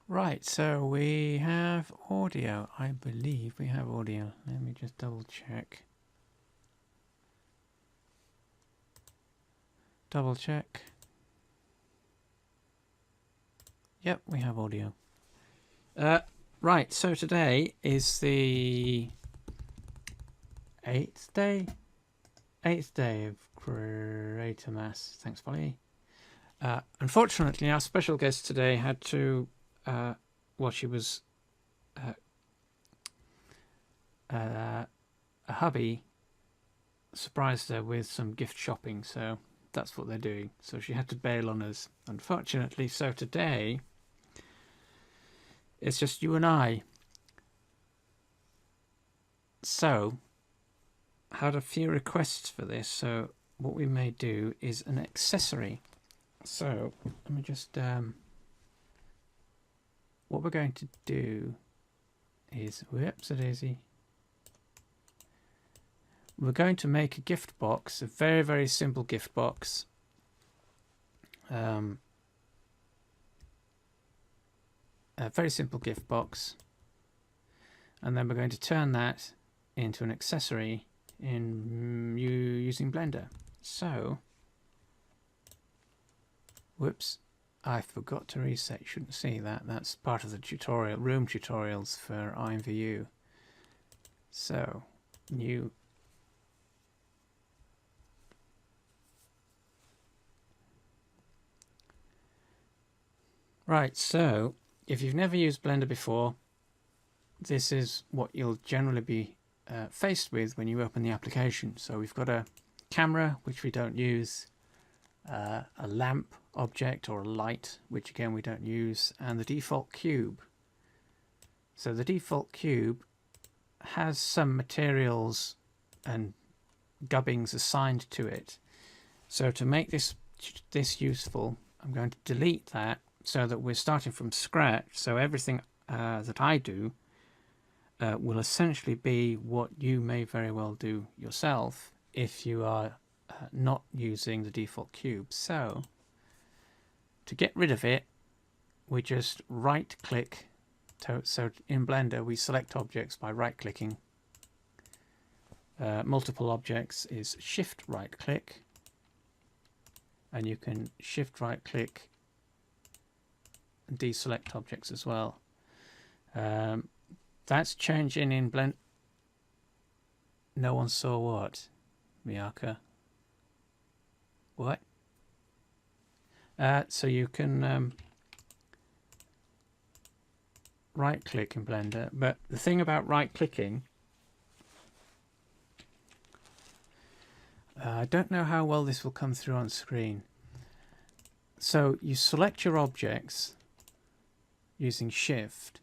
Right, so we have audio. I believe we have audio. Let me just double check. Double check. Yep, we have audio. Right, so today is the 8th day? 8th day of Greater Mass. Thanks, Polly. Unfortunately, our special guest today had to, she was a hubby surprised her with some gift shopping, so that's what they're doing. So she had to bail on us, unfortunately. So today, it's just you and I. So, had a few requests for this, so what we may do is an accessory. So, let me just, what we're going to do is, whoops-a-daisy. We're going to make a gift box, a very, very simple gift box. A very simple gift box. And then we're going to turn that into an accessory using Blender. So, whoops, I forgot to reset. You shouldn't see that. That's part of the tutorial, room tutorials for IMVU. So, new. Right, so if you've never used Blender before, this is what you'll generally be faced with when you open the application. So we've got a camera, which we don't use, a lamp object or a light, which again we don't use, and the default cube. So the default cube has some materials and gubbings assigned to it. So to make this useful, I'm going to delete that so that we're starting from scratch. So everything that I do will essentially be what you may very well do yourself if you are not using the default cube. So to get rid of it, we just right click. So in Blender we select objects by right clicking. Multiple objects is shift right click, and you can shift right click and deselect objects as well. That's changing in Blender. No one saw what? Miyaka. What? So you can right click in Blender, but the thing about right clicking, I don't know how well this will come through on screen. So you select your objects using shift,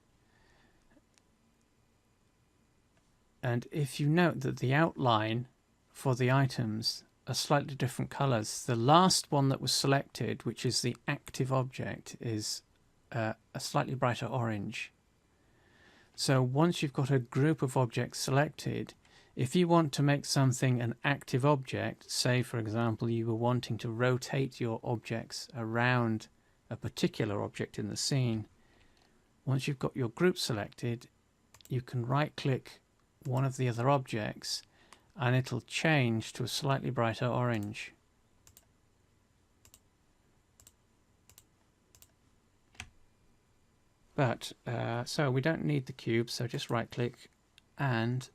and if you note that the outline for the items are slightly different colors, the last one that was selected, which is the active object, is a slightly brighter orange. So once you've got a group of objects selected, if you want to make something an active object, say for example you were wanting to rotate your objects around a particular object in the scene, once you've got your group selected, you can right click one of the other objects and it'll change to a slightly brighter orange. But so we don't need the cube, so just right click, and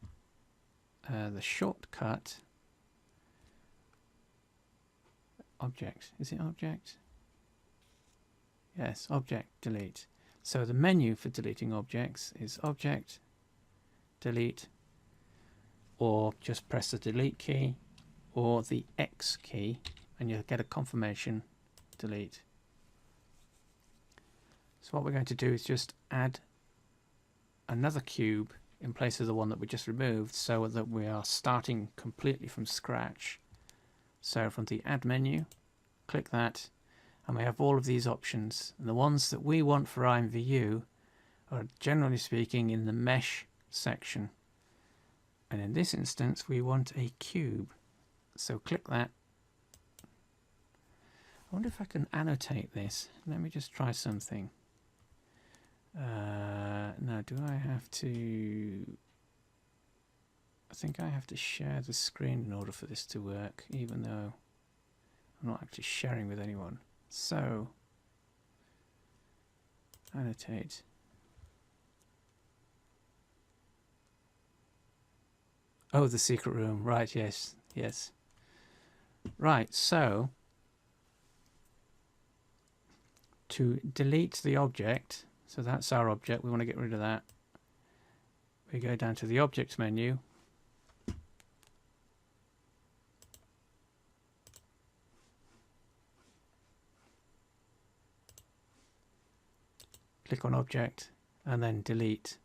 the shortcut object, is it object? Yes, object delete. So the menu for deleting objects is object delete, or just press the delete key or the X key and you'll get a confirmation delete. So what we're going to do is just add another cube in place of the one that we just removed, so that we are starting completely from scratch. So from the add menu, click that, and we have all of these options, and the ones that we want for IMVU are generally speaking in the mesh section, and in this instance we want a cube, so click that. I wonder if I can annotate this. Let me just try something. Now, do I have to... I think I have to share the screen in order for this to work, even though I'm not actually sharing with anyone. So, annotate. Oh, the secret room. Right, yes, yes. Right, so to delete the object, so that's our object, we want to get rid of that. We go down to the object menu. Click on object and then delete.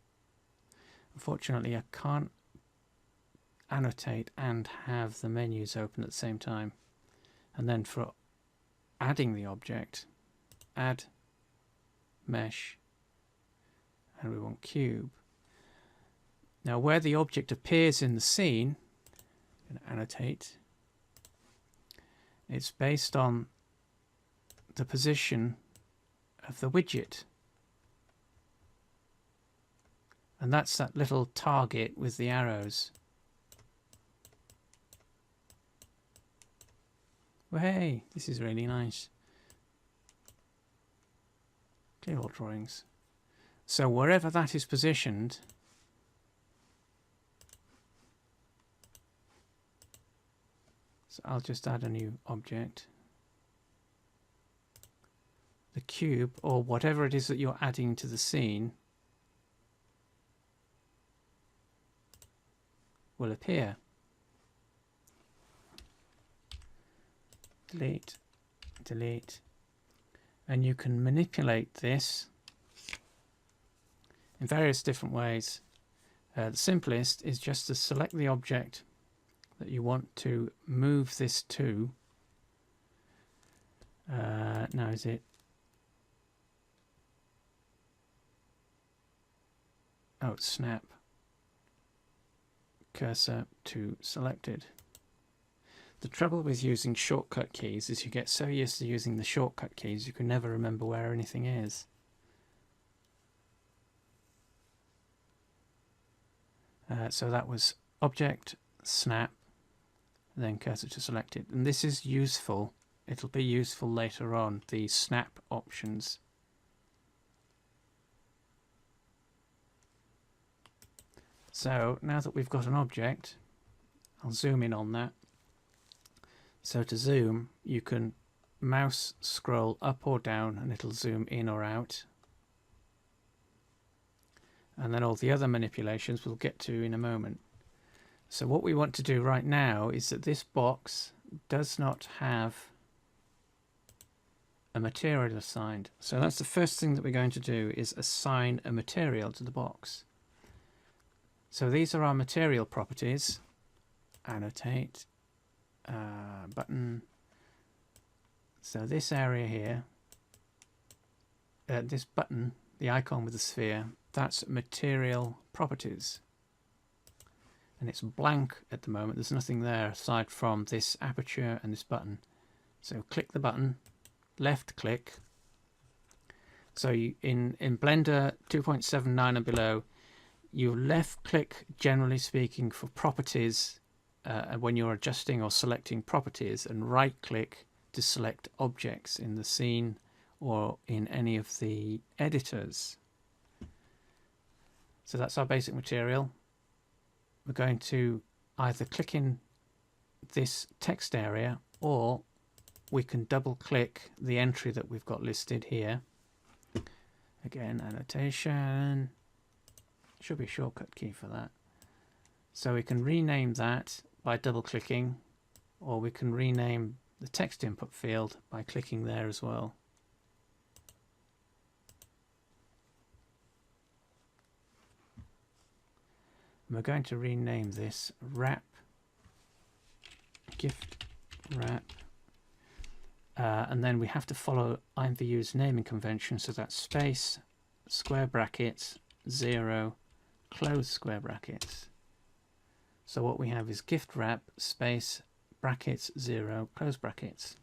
Unfortunately, I can't annotate and have the menus open at the same time. And then for adding the object, add mesh, and we want cube. Now where the object appears in the scene, I'm going to annotate, it's based on the position of the widget. And that's that little target with the arrows. Well, hey, this is really nice. Clear all drawings. So wherever that is positioned, so I'll just add a new object. The cube, or whatever it is that you're adding to the scene, will appear. Delete, delete, and you can manipulate this in various different ways. The simplest is just to select the object that you want to move this to. Now is it? Oh, snap. Cursor to selected. The trouble with using shortcut keys is you get so used to using the shortcut keys you can never remember where anything is. So that was object, snap, then cursor to selected. And this is useful. It'll be useful later on, the snap options. So now that we've got an object, I'll zoom in on that. So to zoom, you can mouse scroll up or down and it'll zoom in or out. And then all the other manipulations we'll get to in a moment. So what we want to do right now is that this box does not have a material assigned. So that's the first thing that we're going to do, is assign a material to the box. So these are our material properties. Annotate, button. So this area here, this button, the icon with the sphere, that's material properties. And it's blank at the moment. There's nothing there aside from this aperture and this button. So click the button, left click. So you, in Blender 2.79 and below, you left click, generally speaking, for properties when you're adjusting or selecting properties, and right click to select objects in the scene or in any of the editors. So that's our basic material. We're going to either click in this text area, or we can double click the entry that we've got listed here. Again, annotation. Should be a shortcut key for that. So we can rename that by double clicking, or we can rename the text input field by clicking there as well. And we're going to rename this wrap, gift wrap, and then we have to follow IMVU's naming convention, so that's space, square brackets, 0, close square brackets. So what we have is gift wrap, space, brackets, 0, close brackets.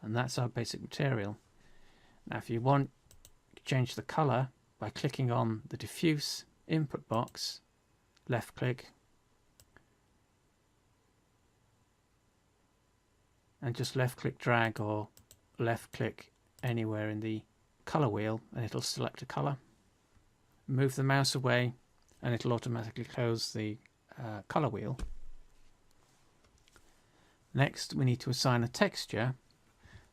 And that's our basic material. Now if you want to change the color, by clicking on the diffuse input box, left click, and just left click drag or left click anywhere in the color wheel and it'll select a color. Move the mouse away and it'll automatically close the color wheel. Next we need to assign a texture,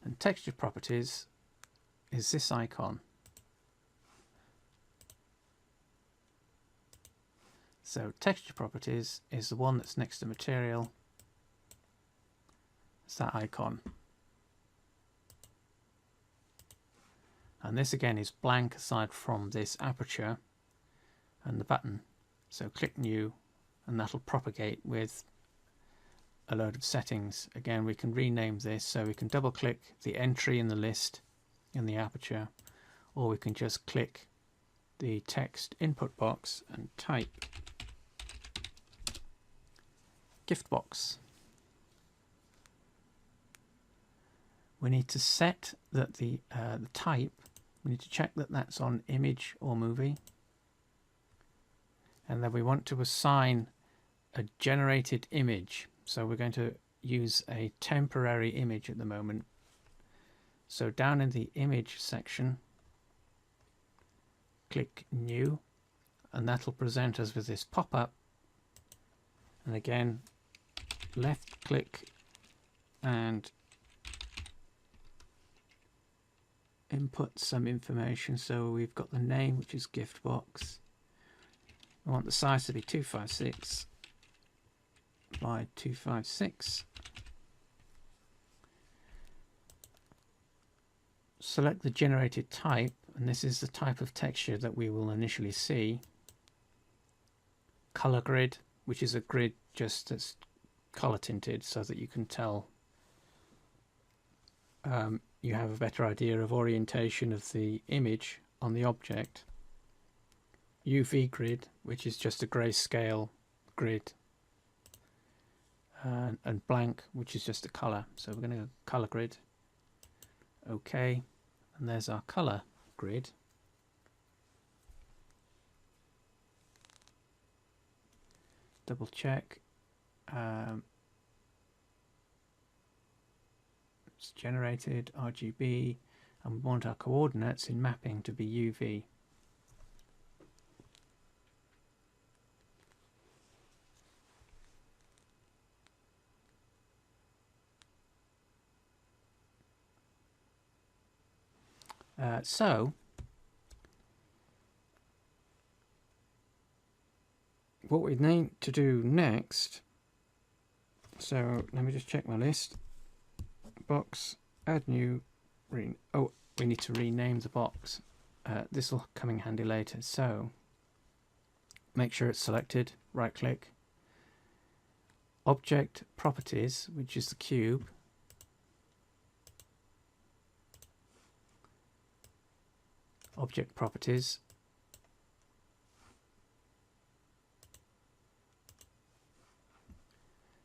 and texture properties is this icon. So texture properties is the one that's next to material. It's that icon. And this again is blank aside from this aperture and the button. So click new and that'll propagate with a load of settings. Again, we can rename this, so we can double click the entry in the list in the aperture, or we can just click the text input box and type gift box. We need to set that the type, we need to check that that's on image or movie, and then we want to assign a generated image. So we're going to use a temporary image at the moment. So down in the image section, click new, and that'll present us with this pop-up. And again, left click and input some information. So we've got the name, which is gift box. I want the size to be 256 by 256. Select the generated type, and this is the type of texture that we will initially see. Color grid, which is a grid just that's color tinted so that you can tell you have a better idea of orientation of the image on the object. UV grid, which is just a grayscale grid, and blank, which is just a color. So we're going to go color grid. OK, and there's our color grid. Double check. It's generated RGB, and we want our coordinates in mapping to be UV. So what we need to do next, so let me just check my list. Box, add new, we need to rename the box. This will come in handy later. So make sure it's selected, right click, object properties, which is the cube, object properties,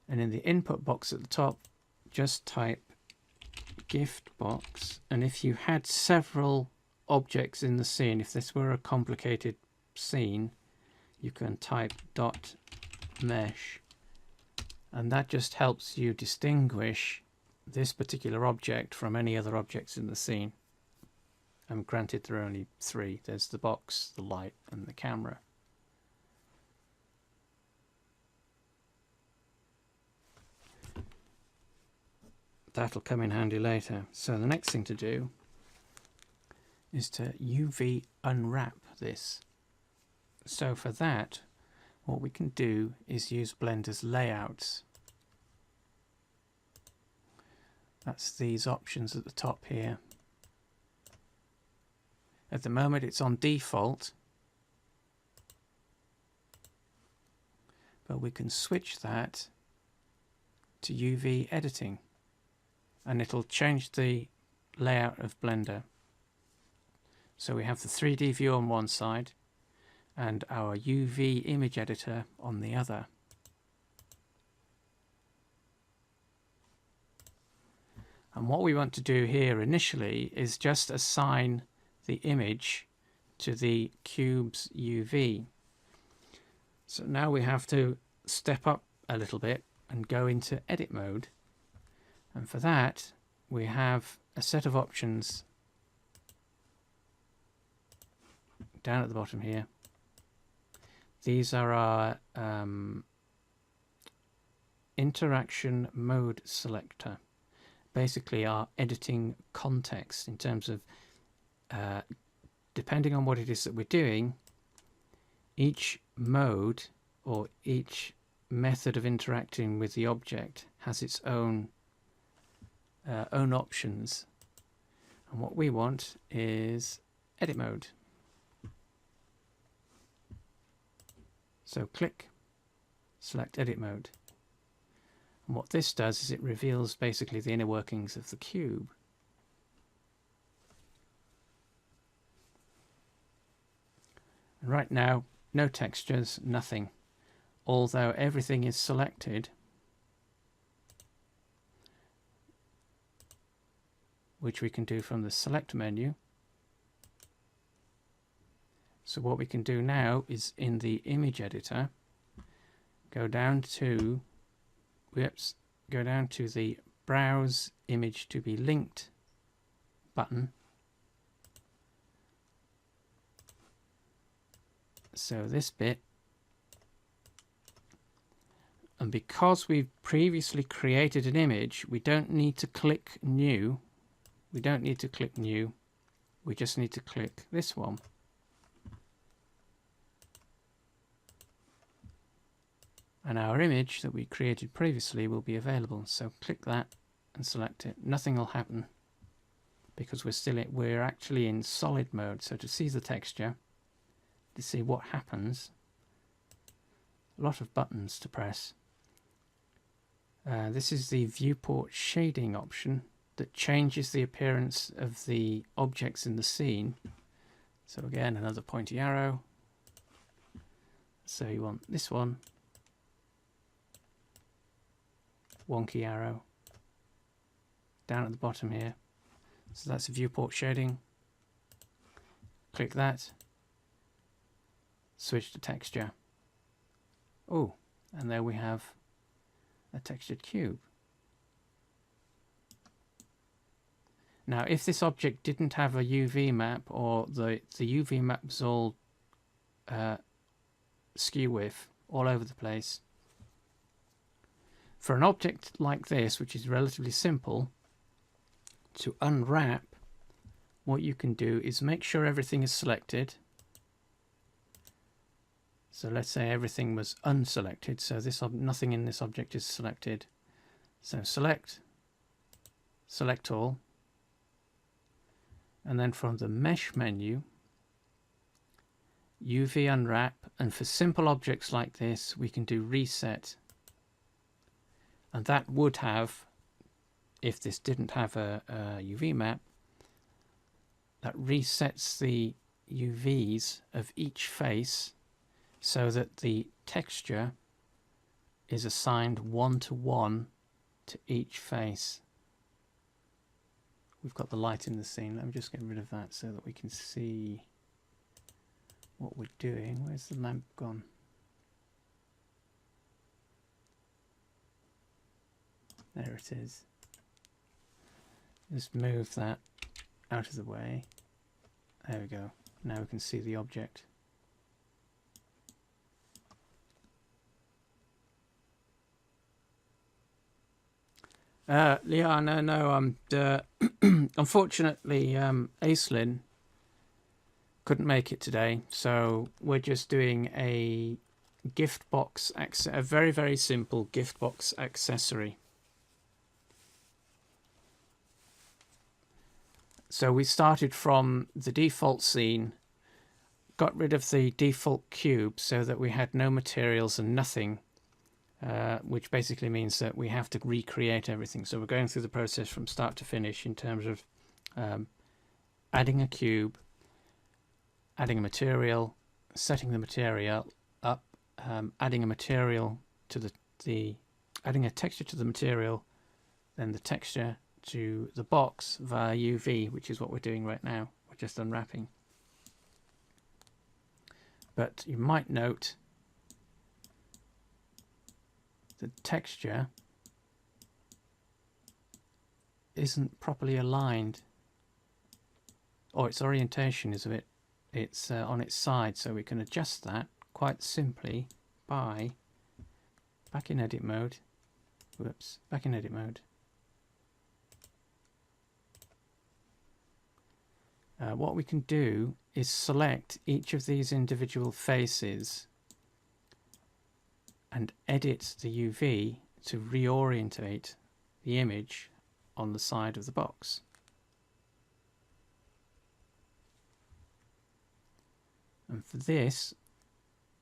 and in the input box at the top just type gift box. And if you had several objects in the scene, if this were a complicated scene, you can type dot mesh, and that just helps you distinguish this particular object from any other objects in the scene. And granted, there are only three. There's the box, the light, and the camera. That'll come in handy later. So the next thing to do is to UV unwrap this. So for that, what we can do is use Blender's layouts. That's these options at the top here. At the moment it's on default, but we can switch that to UV editing and it'll change the layout of Blender. So we have the 3D view on one side and our UV image editor on the other. And what we want to do here initially is just assign the image to the cube's UV. So now we have to step up a little bit and go into edit mode. And for that, we have a set of options down at the bottom here. These are our interaction mode selector. Basically our editing context in terms of depending on what it is that we're doing, each mode or each method of interacting with the object has its own options. And what we want is edit mode. So click, select edit mode. And what this does is it reveals basically the inner workings of the cube. And right now, no textures, nothing. Although everything is selected, which we can do from the Select menu. So what we can do now is in the image editor, go down to the Browse Image to be Linked button. So this bit, and because we've previously created an image, we don't need to click New. We don't need to click New. We just need to click this one. And our image that we created previously will be available. So click that and select it. Nothing will happen because we're actually in solid mode. So to see the texture, to see what happens, a lot of buttons to press. This is the Viewport Shading option that changes the appearance of the objects in the scene. So again, another pointy arrow. So you want this one. Wonky arrow down at the bottom here. So that's a Viewport Shading. Click that. Switch to texture. Oh, and there we have a textured cube. Now, if this object didn't have a UV map, or the UV map was all skew with all over the place, for an object like this, which is relatively simple, to unwrap, what you can do is make sure everything is selected. So let's say everything was unselected, so nothing in this object is selected. So select all, and then from the Mesh menu, UV unwrap, and for simple objects like this, we can do reset. And that would have, if this didn't have a UV map, that resets the UVs of each face so that the texture is assigned 1-to-1 to each face. We've got the light in the scene. Let me just get rid of that so that we can see what we're doing. Where's the lamp gone? There it is. Just move that out of the way. There we go. Now we can see the object. Yeah, no. Unfortunately, Aislinn couldn't make it today, so we're just doing a gift box, a very, very simple gift box accessory. So we started from the default scene, got rid of the default cube so that we had no materials and nothing, which basically means that we have to recreate everything. So we're going through the process from start to finish in terms of adding a cube, adding a material, setting the material up, adding a material to adding a texture to the material, then the texture to the box via UV, which is what we're doing right now. We're just unwrapping. but you might note the texture isn't properly aligned, or its orientation is a bit, it's on its side, so we can adjust that quite simply by back in edit mode. Whoops, back in edit mode. What we can do is select each of these individual faces and edit the UV to reorientate the image on the side of the box. And for this,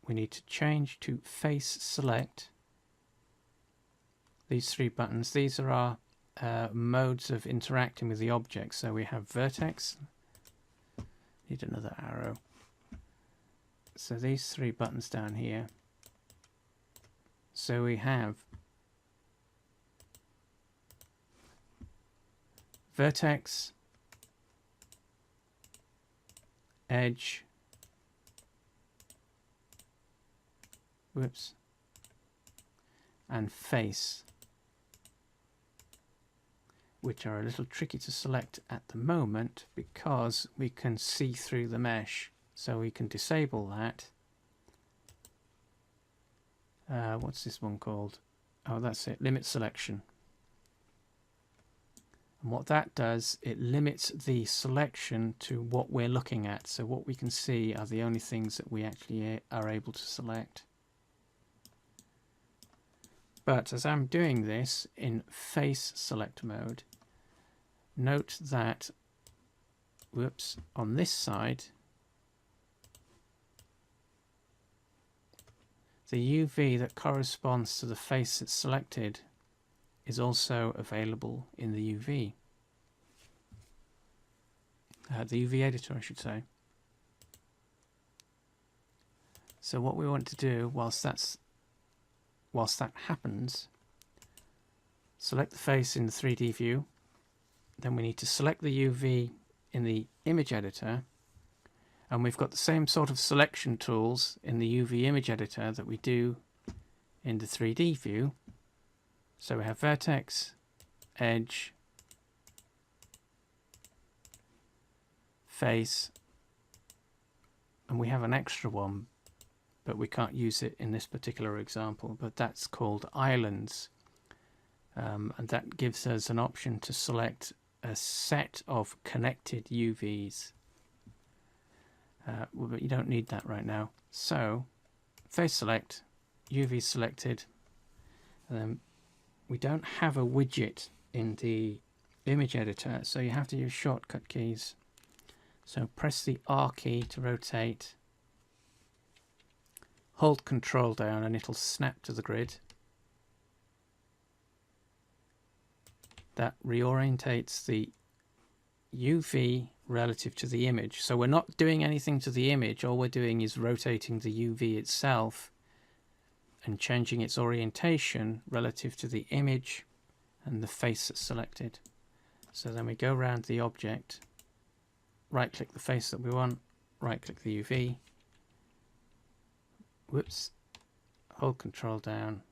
we need to change to face select. These three buttons, these are our modes of interacting with the object. So we have vertex, need another arrow. So these three buttons down here. So we have vertex, edge, whoops, and face, which are a little tricky to select at the moment because we can see through the mesh. So we can disable that. What's this one called? Oh, that's it, limit selection. And what that does, it limits the selection to what we're looking at. So what we can see are the only things that we actually are able to select. But as I'm doing this in face select mode, note that, whoops, on this side, the UV that corresponds to the face that's selected is also available in the UV. The UV editor, I should say. So what we want to do whilst that happens, select the face in the 3D view, then we need to select the UV in the image editor, and we've got the same sort of selection tools in the UV image editor that we do in the 3D view. So we have vertex, edge, face, and we have an extra one, but we can't use it in this particular example, but that's called islands. And that gives us an option to select a set of connected UVs. But you don't need that right now. So face select, UV selected, and then we don't have a widget in the image editor, so you have to use shortcut keys. So press the R key to rotate, hold Control down and it'll snap to the grid. That reorientates the UV relative to the image. So we're not doing anything to the image, all we're doing is rotating the UV itself and changing its orientation relative to the image and the face that's selected. So then we go around the object, right click the face that we want, right click the UV, whoops, hold Control down,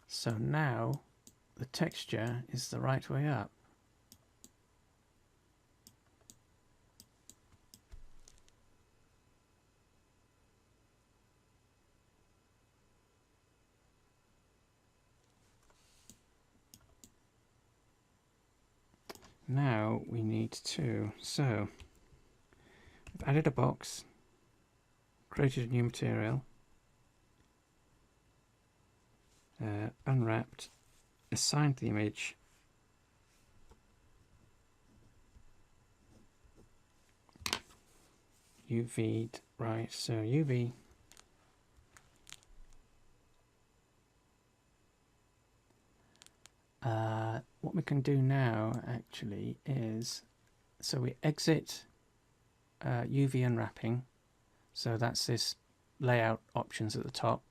so now the texture is the right way up. Now we need to, so we've added a box, created a new material, unwrapped, assigned the image, UV'd, right, so UV, what we can do now actually is, so we exit UV unwrapping. So that's this layout options at the top.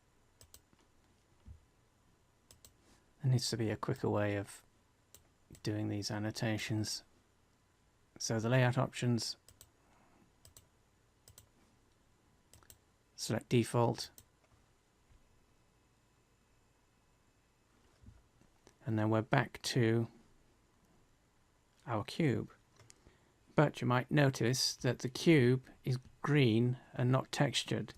There needs to be a quicker way of doing these annotations. So the layout options, select default, and then we're back to our cube. But you might notice that the cube is green and not textured.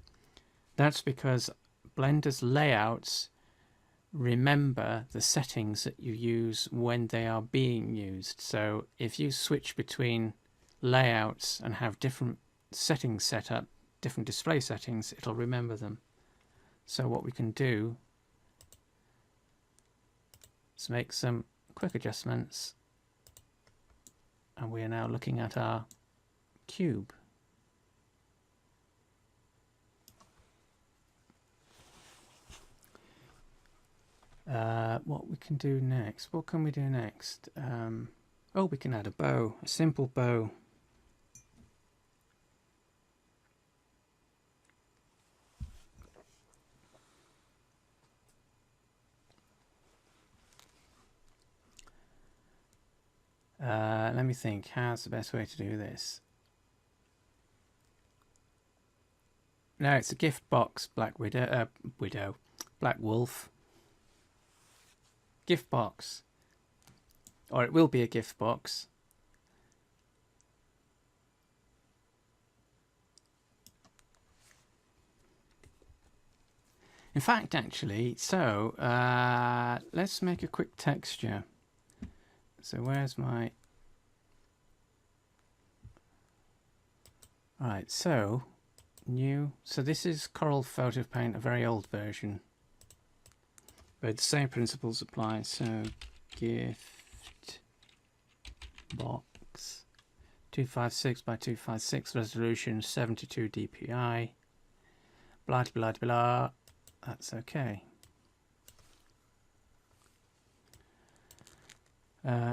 That's because Blender's layouts remember the settings that you use when they are being used. So if you switch between layouts and have different settings set up, different display settings, it'll remember them. So what we can do is make some quick adjustments, and we are now looking at our cube. What we can do next? What can we do next? Oh, we can add a bow, a simple bow. Let me think. How's the best way to do this? No, it's a gift box. Black Wolf. Gift box, or it will be a gift box. In fact, actually, so let's make a quick texture. So where's my... Right, so new. So this is Coral Photo Paint, a very old version. But the same principles apply. So gift box 256 by 256 resolution, 72 dpi. Blah blah blah. That's okay.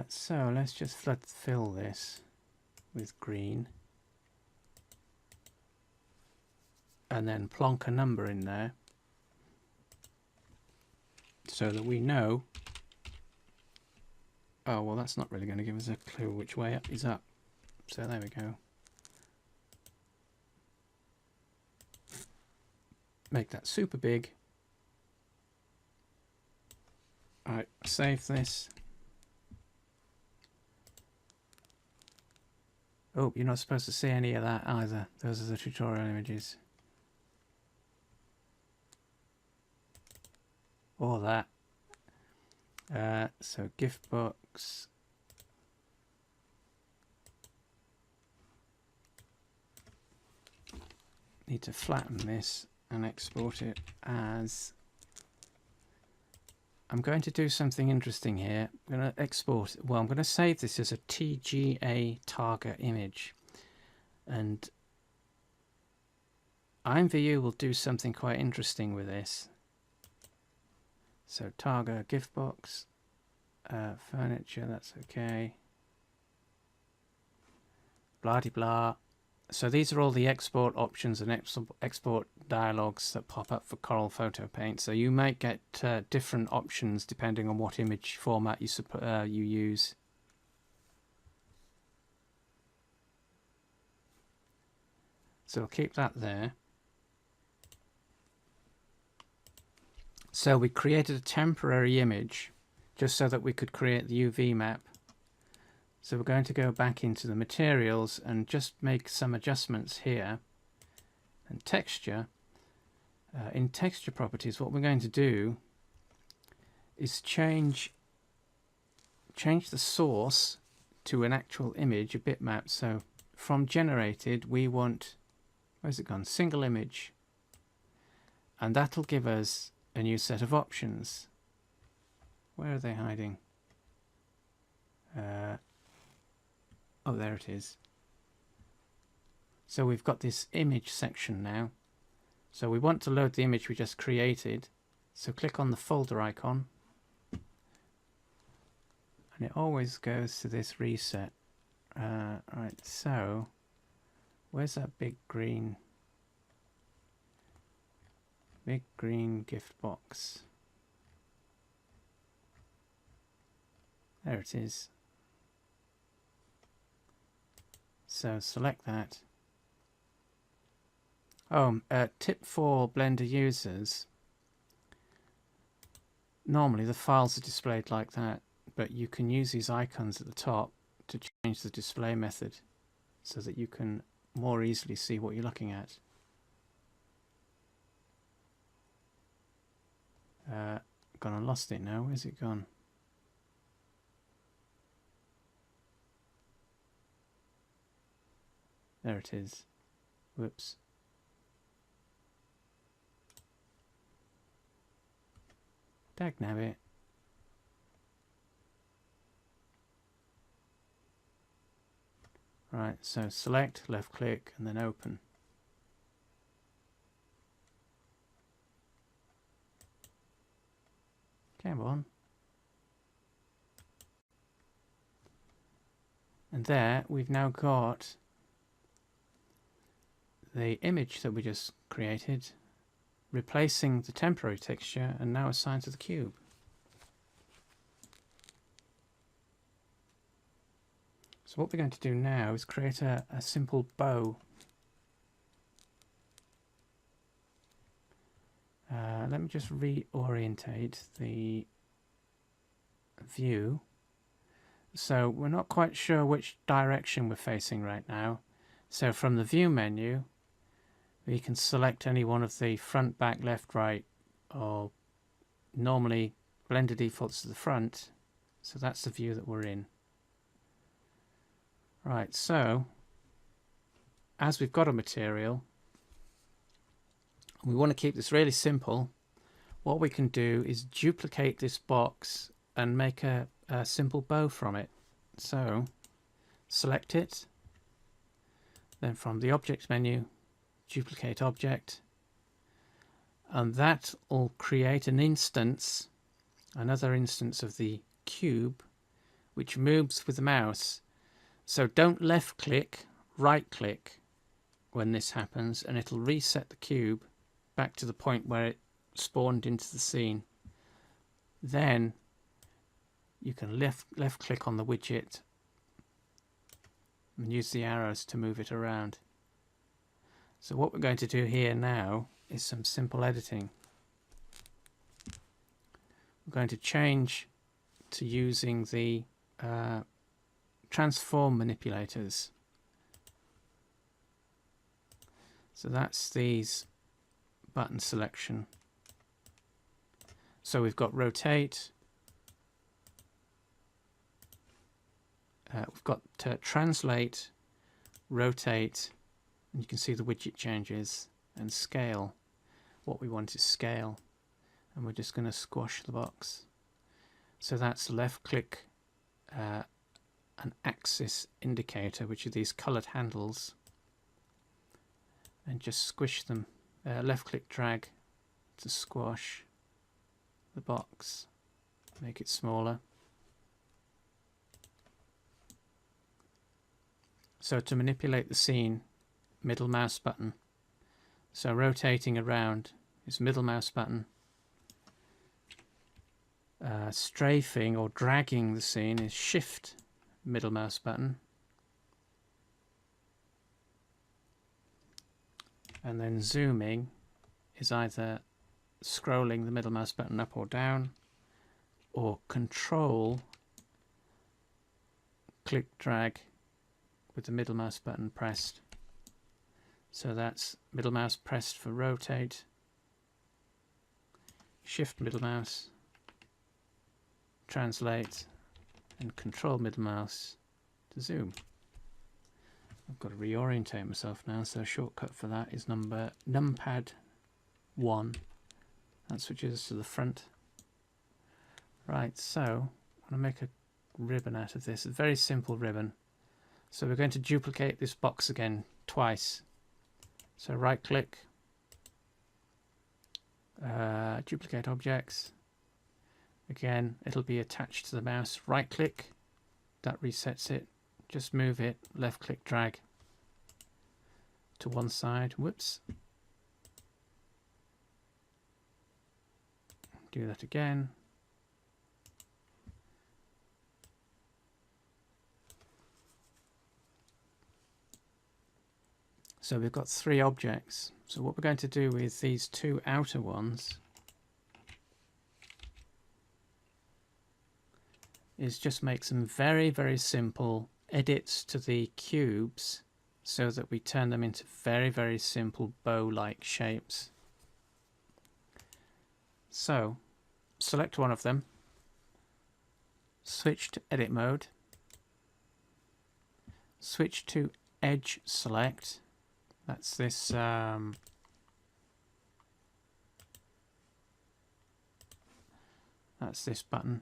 So let's just fill this with green, and then plonk a number in there, so that we know, oh well, that's not really going to give us a clue which way up is up. So there we go. Make that super big. Alright, save this. Oh, you're not supposed to see any of that either. Those are the tutorial images. Or that. So gift box. Need to flatten this and export it as... I'm going to do something interesting here. I'm going to export, well, I'm going to save this as a TGA Targa image. And IMVU will do something quite interesting with this. So Targa gift box, furniture, that's okay. Blah de blah. So these are all the export options and export dialogues that pop up for Coral Photo Paint. So you might get different options depending on what image format you use. So we'll keep that there. So we created a temporary image just so that we could create the UV map. So we're going to go back into the materials and just make some adjustments here. And texture, in texture properties, what we're going to do is change the source to an actual image, a bitmap. So from generated, we want, where's it gone? Single image. And that'll give us a new set of options. Where are they hiding? Oh, there it is. So we've got this image section now. So we want to load the image we just created. So click on the folder icon. And it always goes to this reset. Right, so Where's that big green gift box? There it is. So select that. Oh, tip for Blender users. Normally the files are displayed like that, but you can use these icons at the top to change the display method so that you can more easily see what you're looking at. Gone and lost it now. Where's it gone? There it is. Whoops. Dagnabbit. Right, so select, left click, and then open. Come on. And there we've now got the image that we just created, replacing the temporary texture and now assigned to the cube. So what we're going to do now is create a simple bow. Let me just reorientate the view. So we're not quite sure which direction we're facing right now. So from the view menu, we can select any one of the front, back, left, right, or normally Blender defaults to the front. So that's the view that we're in. Right, so as we've got a material, we want to keep this really simple. What we can do is duplicate this box and make a simple bow from it. So select it, then from the object menu, duplicate object, and that will create an instance, another instance of the cube, which moves with the mouse. So don't left click, right click when this happens, and it'll reset the cube back to the point where it spawned into the scene. Then you can left click on the widget and use the arrows to move it around. So what we're going to do here now is some simple editing. We're going to change to using the transform manipulators. So that's these button selection. So we've got rotate, we've got translate, rotate, and you can see the widget changes, and scale. What we want is scale, and we're just going to squash the box. So that's left click, an axis indicator, which are these colored handles, and just squish them. Left click drag to squash the box, make it smaller. So to manipulate the scene, middle mouse button. So rotating around is middle mouse button. Strafing or dragging the scene is shift middle mouse button. And then zooming is either scrolling the middle mouse button up or down, or control click drag with the middle mouse button pressed. So that's middle mouse pressed for rotate, shift middle mouse, translate, and control middle mouse to zoom. I've got to reorientate myself now, so a shortcut for that is numpad 1. That switches us to the front. Right, so I want to make a ribbon out of this, a very simple ribbon. So we're going to duplicate this box again twice. So right click, duplicate objects. Again, it'll be attached to the mouse. Right click, that resets it. Just move it, left click drag. to one side. Whoops. Do that again. So we've got 3 objects. So what we're going to do with these 2 outer ones is just make some very, very simple edits to the cubes so that we turn them into very, very simple bow-like shapes. So select one of them, switch to edit mode, switch to edge select. That's this button.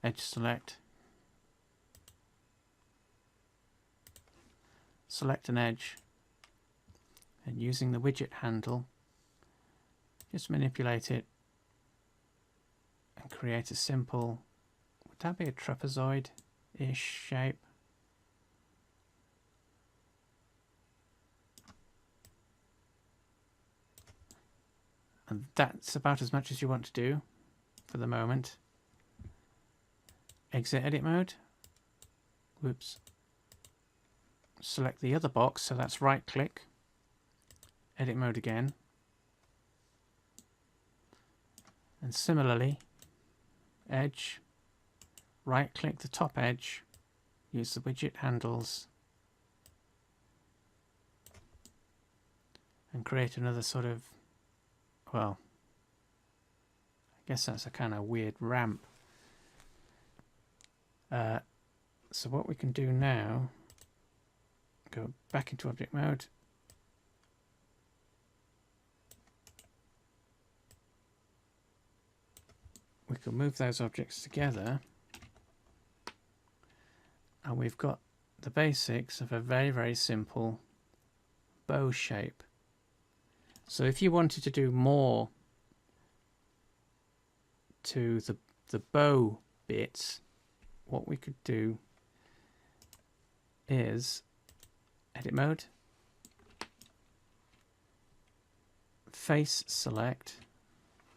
Edge select. Select an edge, and using the widget handle, just manipulate it and create a simple, would that be a trapezoid-ish shape? And that's about as much as you want to do for the moment. Exit edit mode. Whoops. Select the other box, so that's right click. Edit mode again. And similarly, edge, right click the top edge, use the widget handles, and create another sort of, well, I guess that's a kind of weird ramp. So what we can do now, go back into object mode, we can move those objects together, and we've got the basics of a very, very simple bow shape. So if you wanted to do more to the bow bits, what we could do is edit mode, face select,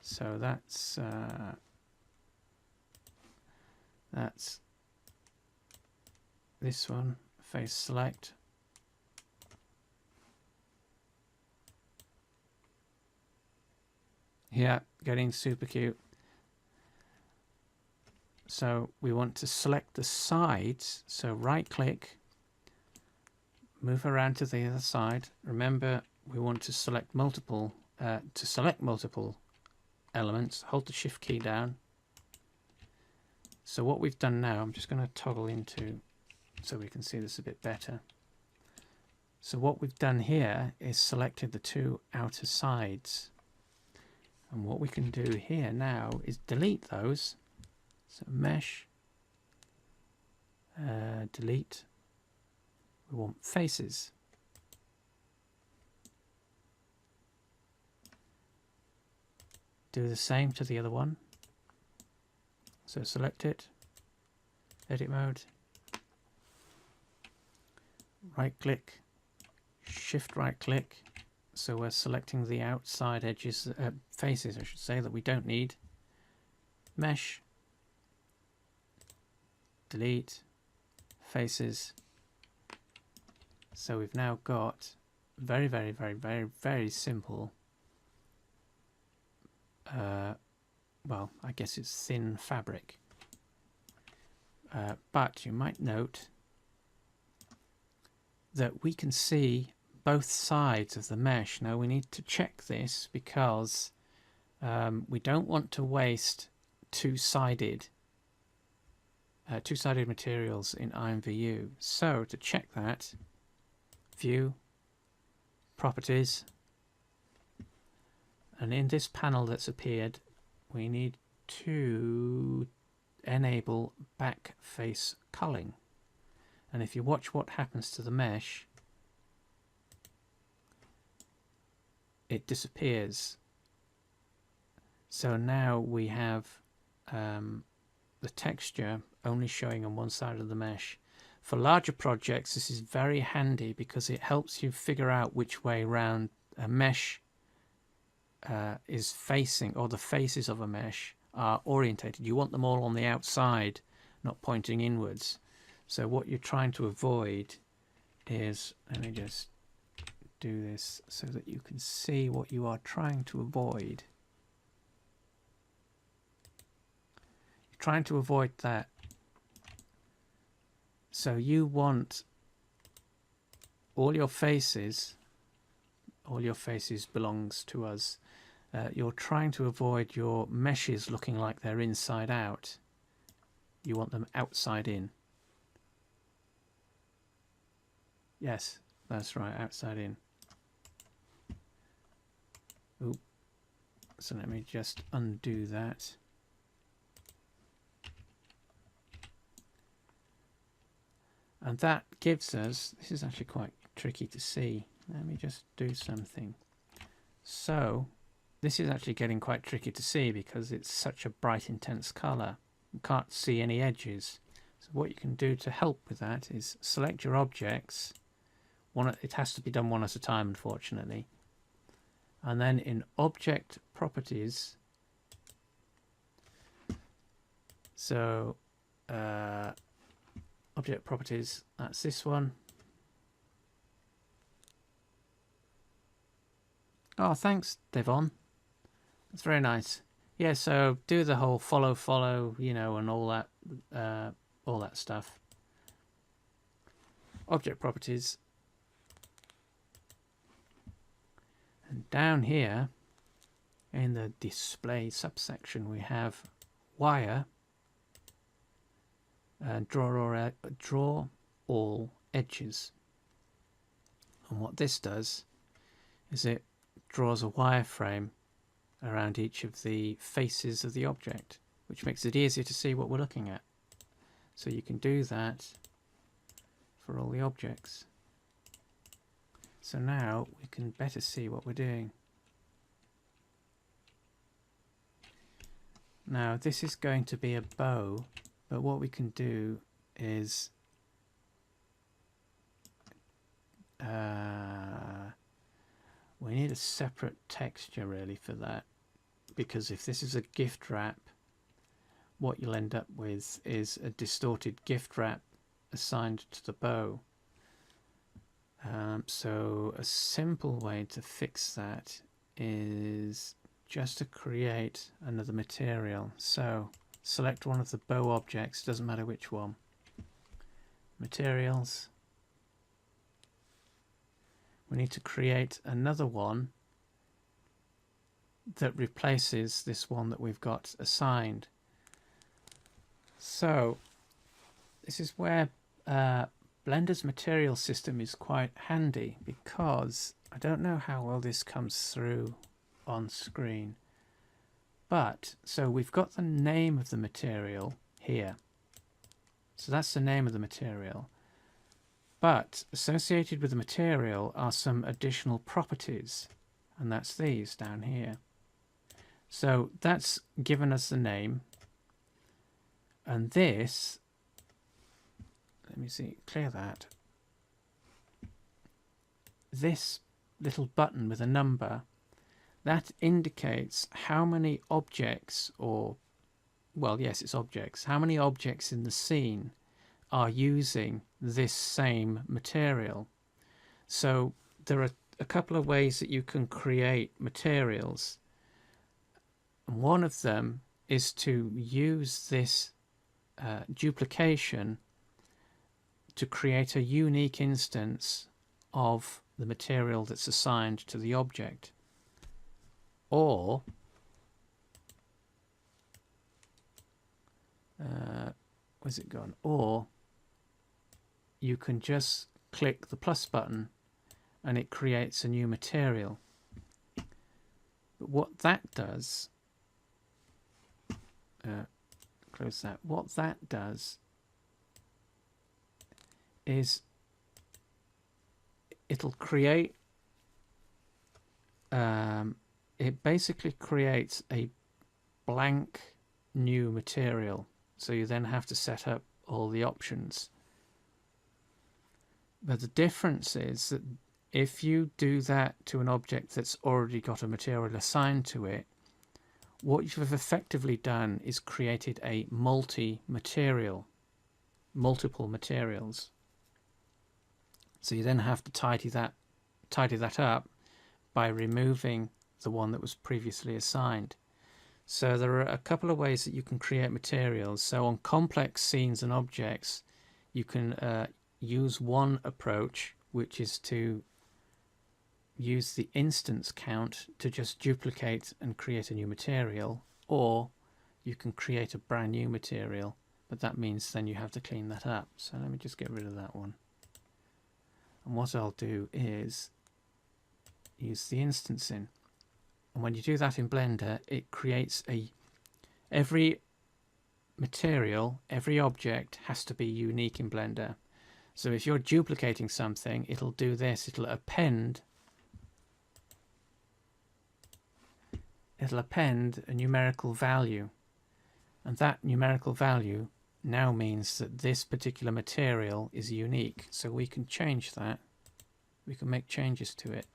so that's this one, face select, yeah, getting super cute. So we want to select the sides, so right click, move around to the other side. Remember, we want to select multiple elements. Hold the shift key down. So what we've done now, I'm just going to toggle into so we can see this a bit better. So what we've done here is selected the 2 outer sides, and what we can do here now is delete those. So mesh, delete, we want faces. Do the same to the other one. So select it, edit mode, right click, shift right click. So we're selecting the outside edges, faces I should say, that we don't need. Mesh, delete, faces. So we've now got very, very, very, very, very simple, well, I guess it's thin fabric. But you might note that we can see both sides of the mesh. Now we need to check this because we don't want to waste two-sided materials in IMVU. So to check that, View, Properties, and in this panel that's appeared, we need to enable back face culling. And if you watch what happens to the mesh, it disappears. So now we have the texture only showing on one side of the mesh. For larger projects, this is very handy because it helps you figure out which way round a mesh is facing, or the faces of a mesh are orientated. You want them all on the outside, not pointing inwards. So what you're trying to avoid is, let me just do this so that you can see what you are trying to avoid. You're trying to avoid that. So you want all your faces belongs to us. You're trying to avoid your meshes looking like they're inside out. You want them outside in. Yes, that's right, outside in. Oop. So let me just undo that. And that gives us, this is actually quite tricky to see. Let me just do something. So this is actually getting quite tricky to see because it's such a bright, intense color. You can't see any edges. So what you can do to help with that is select your objects. It has to be done one at a time, unfortunately. And then in Object Properties, so Object Properties, that's this one. Oh, thanks, Devon. That's very nice. Yeah, so do the whole follow, you know, and all that stuff. Object Properties. And down here in the Display subsection, we have Wire. Draw all edges. And what this does is it draws a wireframe around each of the faces of the object, which makes it easier to see what we're looking at. So you can do that for all the objects. So now we can better see what we're doing. Now this is going to be a bow, but what we can do is we need a separate texture really for that, because if this is a gift wrap, what you'll end up with is a distorted gift wrap assigned to the bow. So a simple way to fix that is just to create another material. So select one of the bow objects, doesn't matter which one. Materials. We need to create another one that replaces this one that we've got assigned. So this is where Blender's material system is quite handy, because I don't know how well this comes through on screen, but so we've got the name of the material here. So that's the name of the material. But associated with the material are some additional properties, and that's these down here. So that's given us the name, and this, let me see, clear that. This little button with a number, that indicates how many objects, or, well, yes, it's objects, how many objects in the scene are using this same material. So there are a couple of ways that you can create materials. And one of them is to use this duplication to create a unique instance of the material that's assigned to the object. Or where's it gone? Or you can just click the plus button and it creates a new material. But what that does, close that, what that does is it'll create, it basically creates a blank new material. So you then have to set up all the options. But the difference is that if you do that to an object that's already got a material assigned to it, what you've effectively done is created a multiple materials. So you then have to tidy that up by removing the one that was previously assigned. So there are a couple of ways that you can create materials. So on complex scenes and objects, you can use one approach, which is to use the instance count to just duplicate and create a new material, or you can create a brand new material, but that means then you have to clean that up. So let me just get rid of that one. And what I'll do is use the instancing. And when you do that in Blender, it creates every material, every object has to be unique in Blender. So if you're duplicating something, it'll do this. It'll append a numerical value. And that numerical value now means that this particular material is unique. So we can change that. We can make changes to it.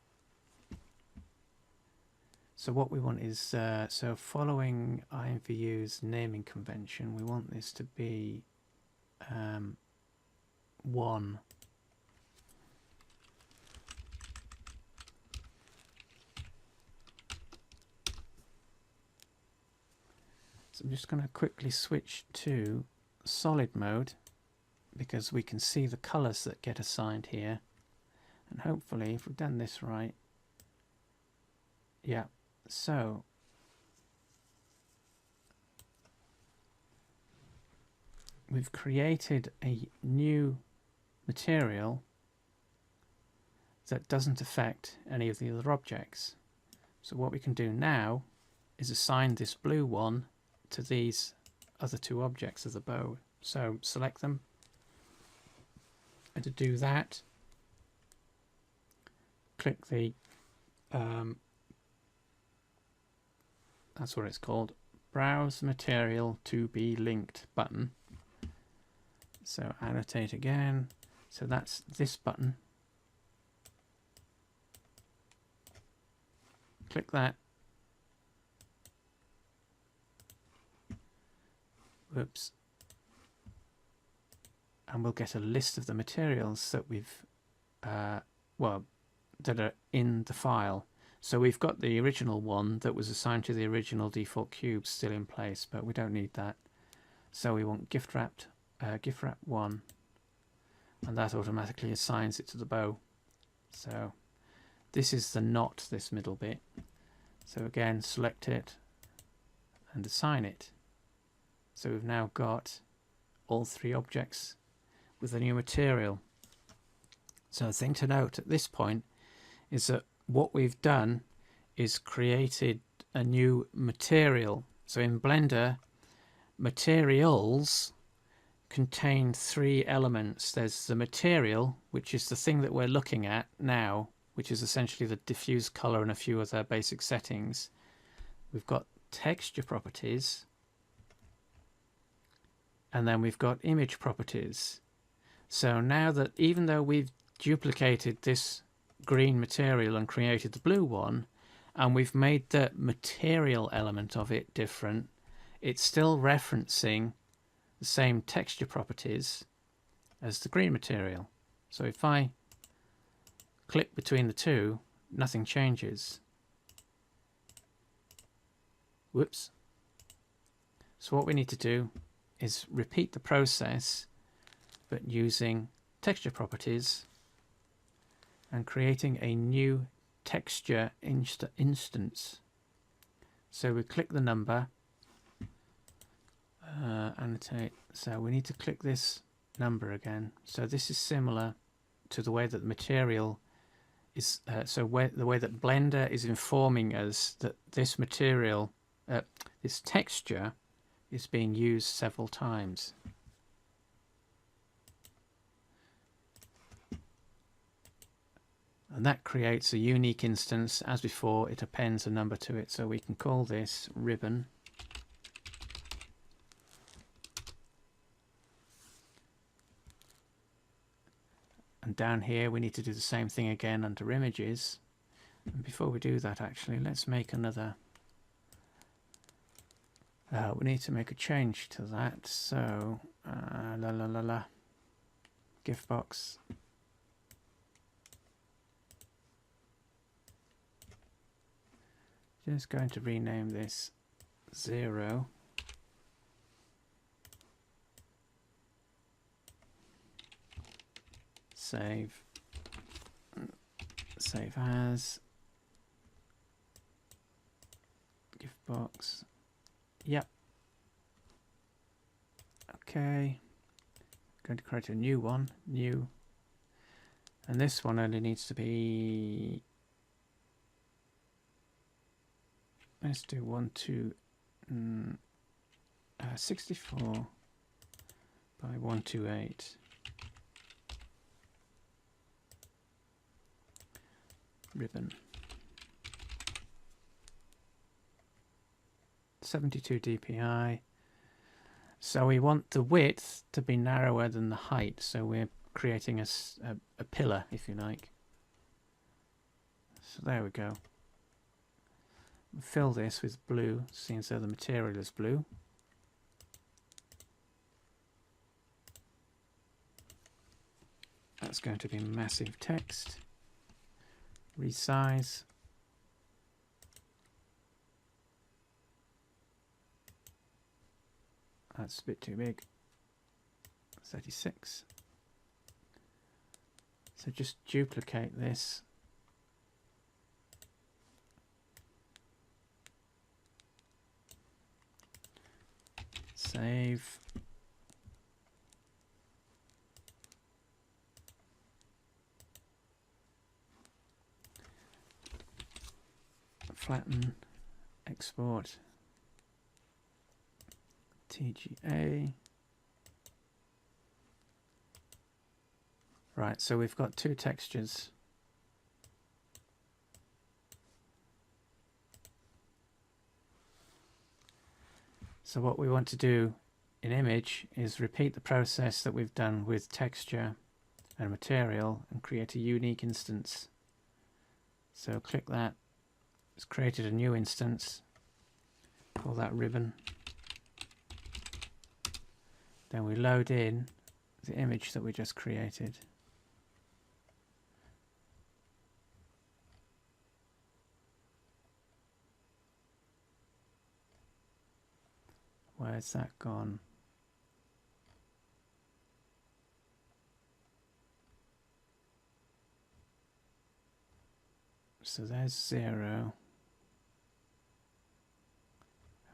So what we want is, so following IMVU's naming convention, we want this to be 1. So I'm just going to quickly switch to solid mode because we can see the colors that get assigned here. And hopefully, if we've done this right, yeah, so we've created a new material that doesn't affect any of the other objects. So what we can do now is assign this blue one to these other two objects of the bow. So select them, and to do that, click the that's what it's called, Browse Material to be Linked button. So annotate again. So that's this button. Click that. Whoops. And we'll get a list of the materials that we've, that are in the file. So we've got the original one that was assigned to the original default cube still in place, but we don't need that. So we want gift wrap 1, and that automatically assigns it to the bow. So this is the knot, this middle bit. So again, select it and assign it. So we've now got all 3 objects with a new material. So the thing to note at this point is that what we've done is created a new material. So in Blender, materials contain 3 elements. There's the material, which is the thing that we're looking at now, which is essentially the diffuse color and a few other basic settings. We've got texture properties, and then we've got image properties. So now that even though we've duplicated this green material and created the blue one, and we've made the material element of it different, it's still referencing the same texture properties as the green material. So if I click between the two, nothing changes. Whoops. So what we need to do is repeat the process, but using texture properties and creating a new texture instance. So we click the number, annotate. So we need to click this number again. So this is similar to the way that the material is, the way that Blender is informing us that this material, this texture is being used several times. And that creates a unique instance. As before, it appends a number to it. So we can call this ribbon. And down here we need to do the same thing again under images. And before we do that, actually, let's make another. We need to make a change to that. So gift box. Just going to rename this 0. Save as gift box. Yep. Okay. Going to create a new one. New. And this one only needs to be. Let's do 64 by 128. Ribbon. 72 dpi. So we want the width to be narrower than the height, so we're creating a pillar, if you like. So there we go. Fill this with blue, seeing as though the material is blue. That's going to be massive text. Resize. That's a bit too big. 36. So just duplicate this. Save. Flatten. Export. TGA. Right, so we've got two textures. So what we want to do in image is repeat the process that we've done with texture and material and create a unique instance. So click that. It's created a new instance. Call that ribbon. Then we load in the image that we just created. Where's that gone? So there's 0.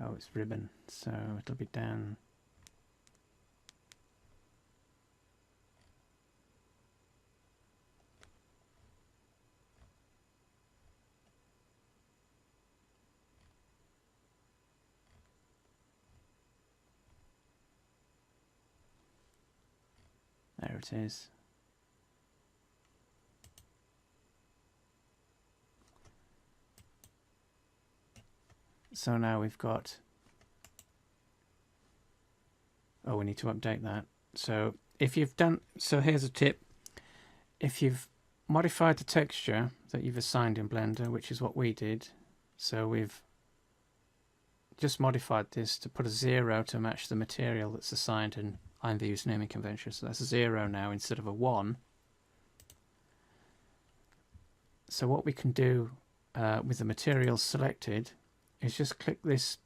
Oh, it's ribbon, so it'll be down. There it is. So now we've got, oh, we need to update that. So if you've done, so here's a tip. If you've modified the texture that you've assigned in Blender, which is what we did, so we've just modified this to put a 0 to match the material that's assigned in IMVU's naming convention. So that's a 0 now instead of a 1. So what we can do with the materials selected is just click this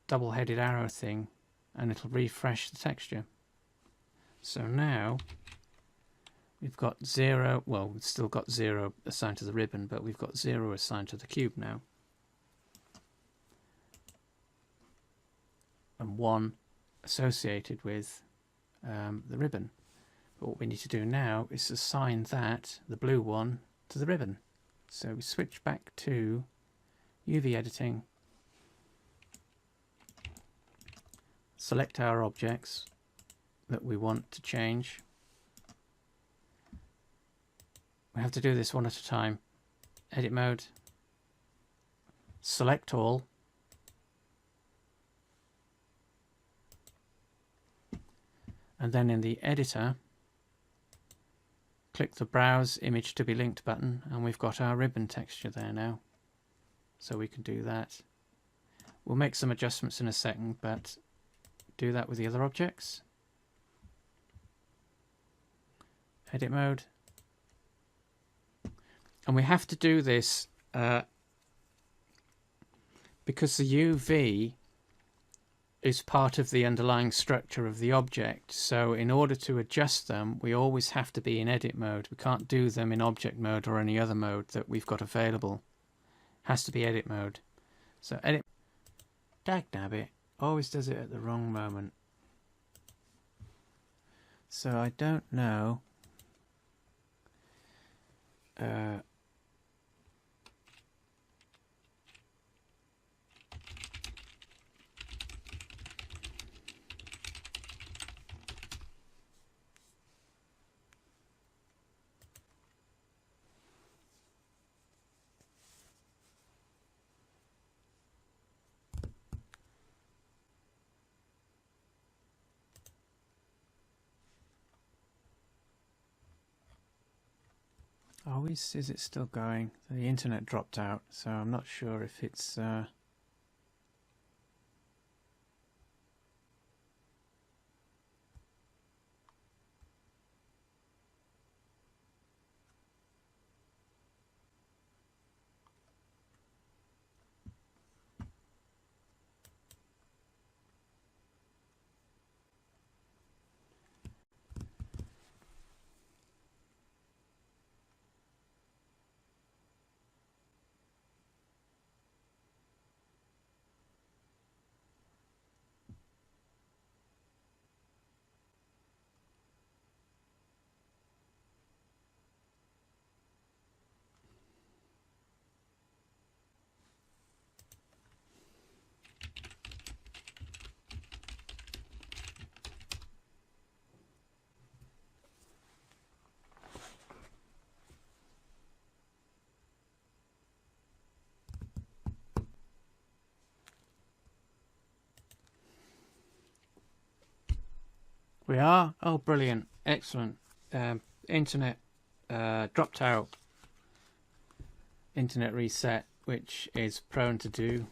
double-headed arrow thing and it'll refresh the texture. So now we've got 0, well, we've still got 0 assigned to the ribbon, but we've got 0 assigned to the cube now. And 1 associated with the ribbon. But what we need to do now is assign that, the blue one, to the ribbon. So we switch back to UV editing, select our objects that we want to change. We have to do this one at a time. Edit mode, select all, and then in the editor click the Browse Image to be Linked button, and we've got our ribbon texture there now. So we can do that. We'll make some adjustments in a second, but do that with the other objects. Edit mode. And we have to do this because the UV is part of the underlying structure of the object. So in order to adjust them, we always have to be in edit mode. We can't do them in object mode or any other mode that we've got available. Has to be edit mode. So edit. Dagnabbit always does it at the wrong moment. So I don't know. Oh, is it still going? The internet dropped out, so I'm not sure if it's... We are? Oh, brilliant. Excellent. Internet dropped out. Internet reset, which is prone to do.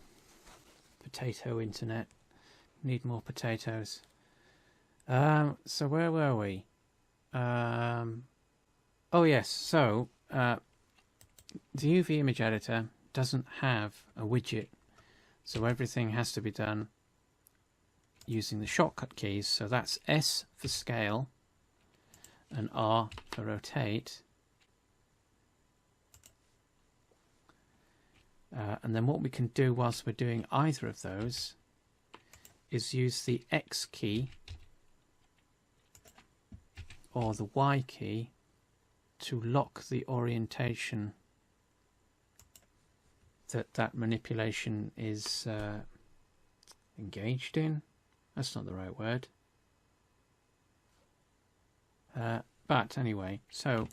Potato internet. Need more potatoes. So where were we? Oh yes, so the UV image editor doesn't have a widget, so everything has to be done using the shortcut keys. So that's S for scale and R for rotate. And then what we can do whilst we're doing either of those is use the X key or the Y key to lock the orientation that manipulation is engaged in. That's not the right word. But anyway, so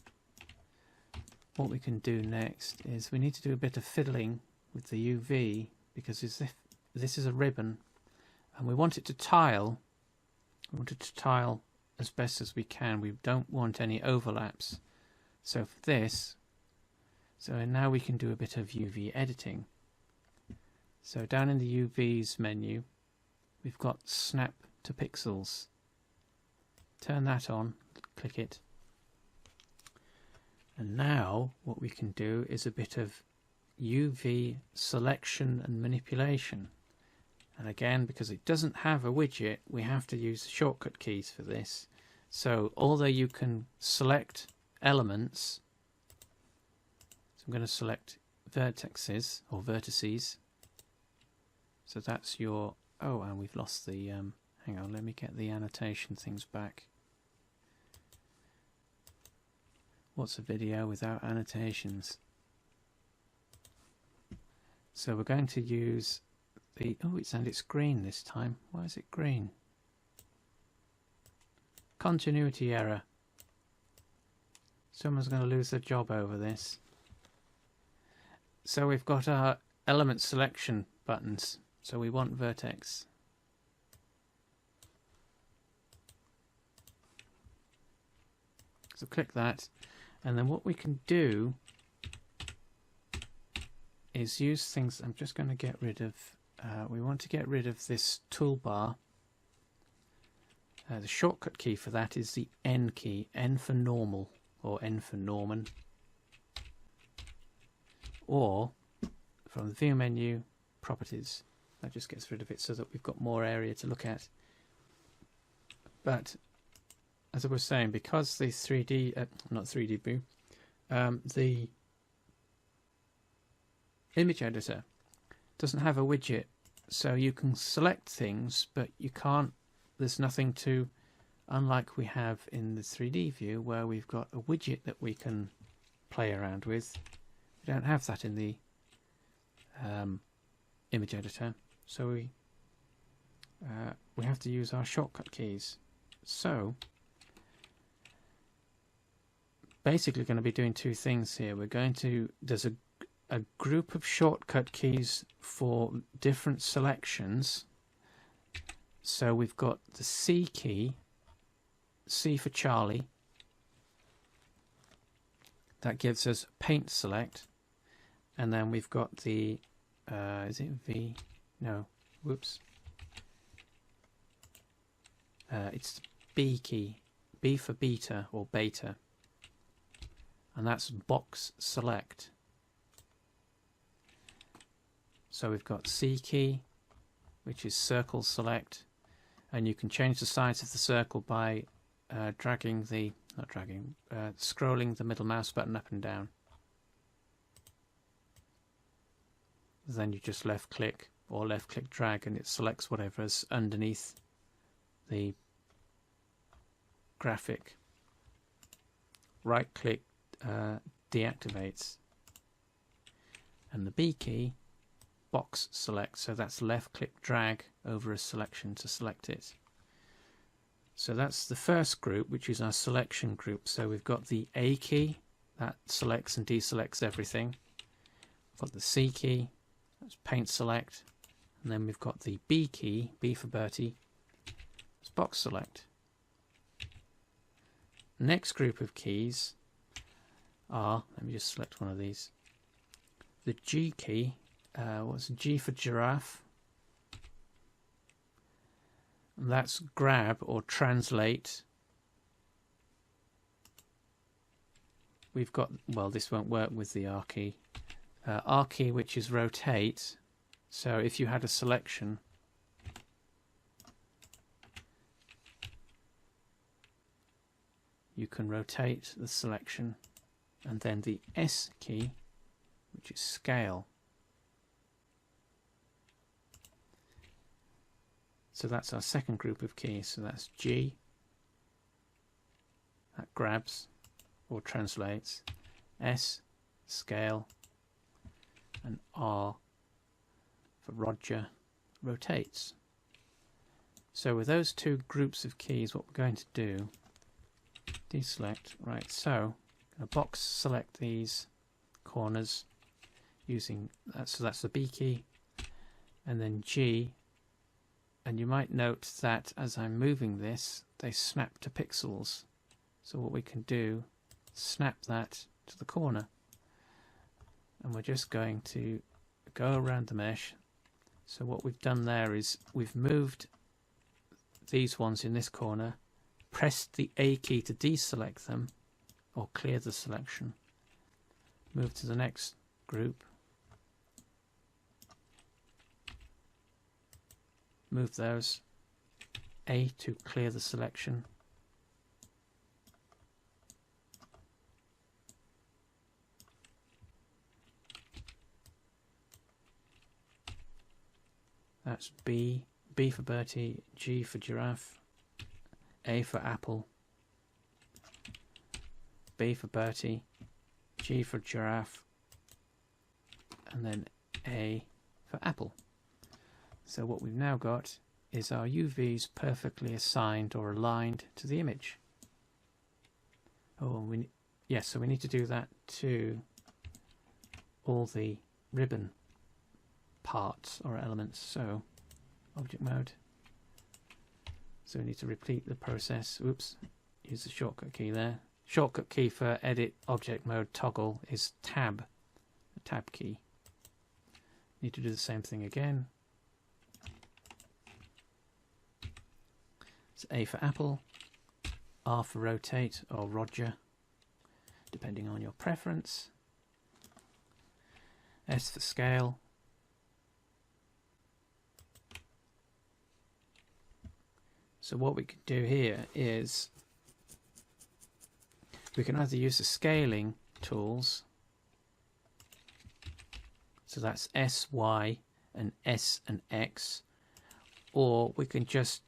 what we can do next is we need to do a bit of fiddling with the UV, because this is a ribbon and we want it to tile. We want it to tile as best as we can. We don't want any overlaps. So for this, so now we can do a bit of UV editing. So down in the UVs menu, we've got snap to pixels. Turn that on, click it. And now what we can do is a bit of UV selection and manipulation. And again, because it doesn't have a widget, we have to use the shortcut keys for this. So although you can select elements, so I'm going to select vertexes or vertices. So that's your... Oh, and we've lost the... hang on, let me get the annotation things back. What's a video without annotations? So we're going to use the... Oh, it's green this time. Why is it green? Continuity error. Someone's going to lose their job over this. So we've got our element selection buttons. So we want vertex. So click that. And then what we can do is use things. I'm just going to get rid of, we want to get rid of this toolbar. The shortcut key for that is the N key, N for normal, or N for Norman. Or from the view menu, properties. That just gets rid of it so that we've got more area to look at. But as I was saying, because the 3D, not 3D View, the image editor doesn't have a widget, so you can select things, but you can't, there's nothing to, unlike we have in the 3D view where we've got a widget that we can play around with. We don't have that in the image editor, so we have to use our shortcut keys. So basically going to be doing two things here. We're going to, there's a group of shortcut keys for different selections. So we've got the C key, C for Charlie. That gives us paint select. And then we've got the, is it V? No, whoops. It's the B key, B for beta or beta. And that's box select. So we've got C key, which is circle select, and you can change the size of the circle by scrolling the middle mouse button up and down. Then you just left click or left click drag and it selects whatever's underneath the graphic. Right click deactivates. And the B key, box select, so that's left click drag over a selection to select it. So that's the first group, which is our selection group. So we've got the A key, that selects and deselects everything. We've got the C key, that's paint select, and then we've got the B key, B for Bertie, it's box select. Next group of keys are, let me just select one of these, the G key, what's G for giraffe, and that's grab or translate. We've got, well, this won't work with the R key. R key, which is rotate, so if you had a selection, you can rotate the selection, and then the S key, which is scale. So that's our second group of keys. So that's G, that grabs or translates, S, scale, and R for Roger, rotates. So with those two groups of keys, what we're going to do, deselect, right, so I'm going to box select these corners using that, so that's the B key, and then G, and you might note that as I'm moving this, they snap to pixels. So what we can do, snap that to the corner, and we're just going to go around the mesh. So what we've done there is we've moved these ones in this corner, pressed the A key to deselect them or clear the selection, move to the next group, move those, A to clear the selection, that's B, B for Bertie, G for giraffe, A for apple, B for Bertie, G for giraffe, and then A for apple. So what we've now got is our UVs perfectly assigned or aligned to the image. Oh, yes, so we need to do that to all the ribbon parts or elements. So object mode. So we need to repeat the process. Oops, use the shortcut key there. shortcut key for edit object mode toggle is tab, the tab key. Need to do the same thing again. It's A for apple, R for rotate or Roger, depending on your preference. S for scale. So what we can do here is we can either use the scaling tools, so that's S, Y, and S and X, or we can just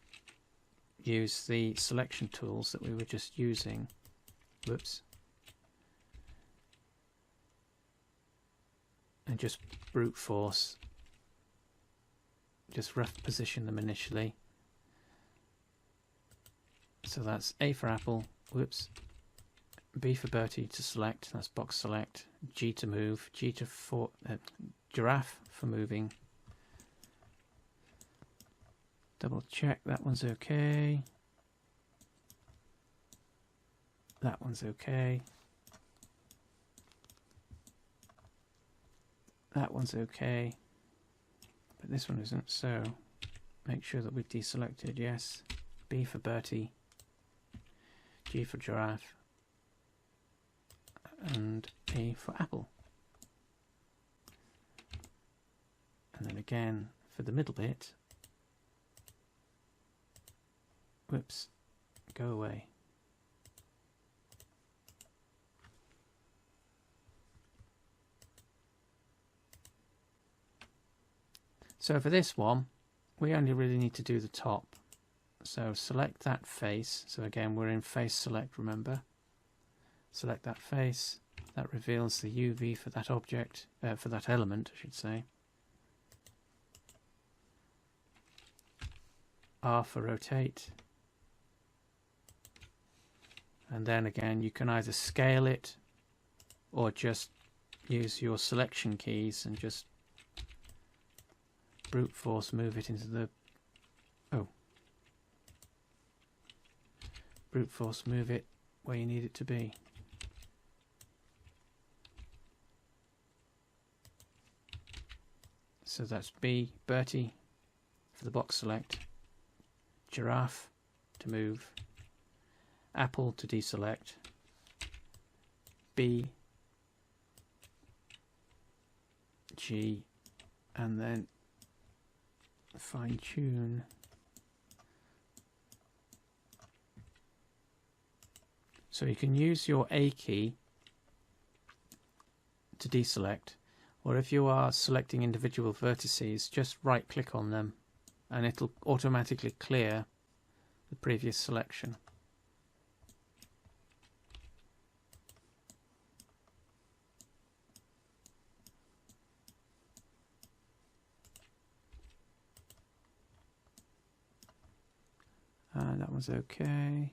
use the selection tools that we were just using. Whoops. And just brute force, just rough position them initially. So that's A for apple, whoops, B for Bertie to select, that's box select, G to move, G to giraffe for moving. Double check that one's okay. That one's okay. That one's okay. But this one isn't, so make sure that we've deselected, yes. B for Bertie. G for giraffe, and A for apple. And then again for the middle bit, whoops, go away. So for this one, we only really need to do the top. So select that face. So again, we're in face select, remember. Select that face. That reveals the UV for that object, for that element, I should say. R for rotate. And then again, you can either scale it or just use your selection keys and just brute force move it into the... Oh. Brute force move it where you need it to be. So that's B, Bertie for the box select, giraffe to move, apple to deselect, B, G, and then fine tune. So you can use your A key to deselect, or if you are selecting individual vertices, just right click on them and it'll automatically clear the previous selection. That one's okay.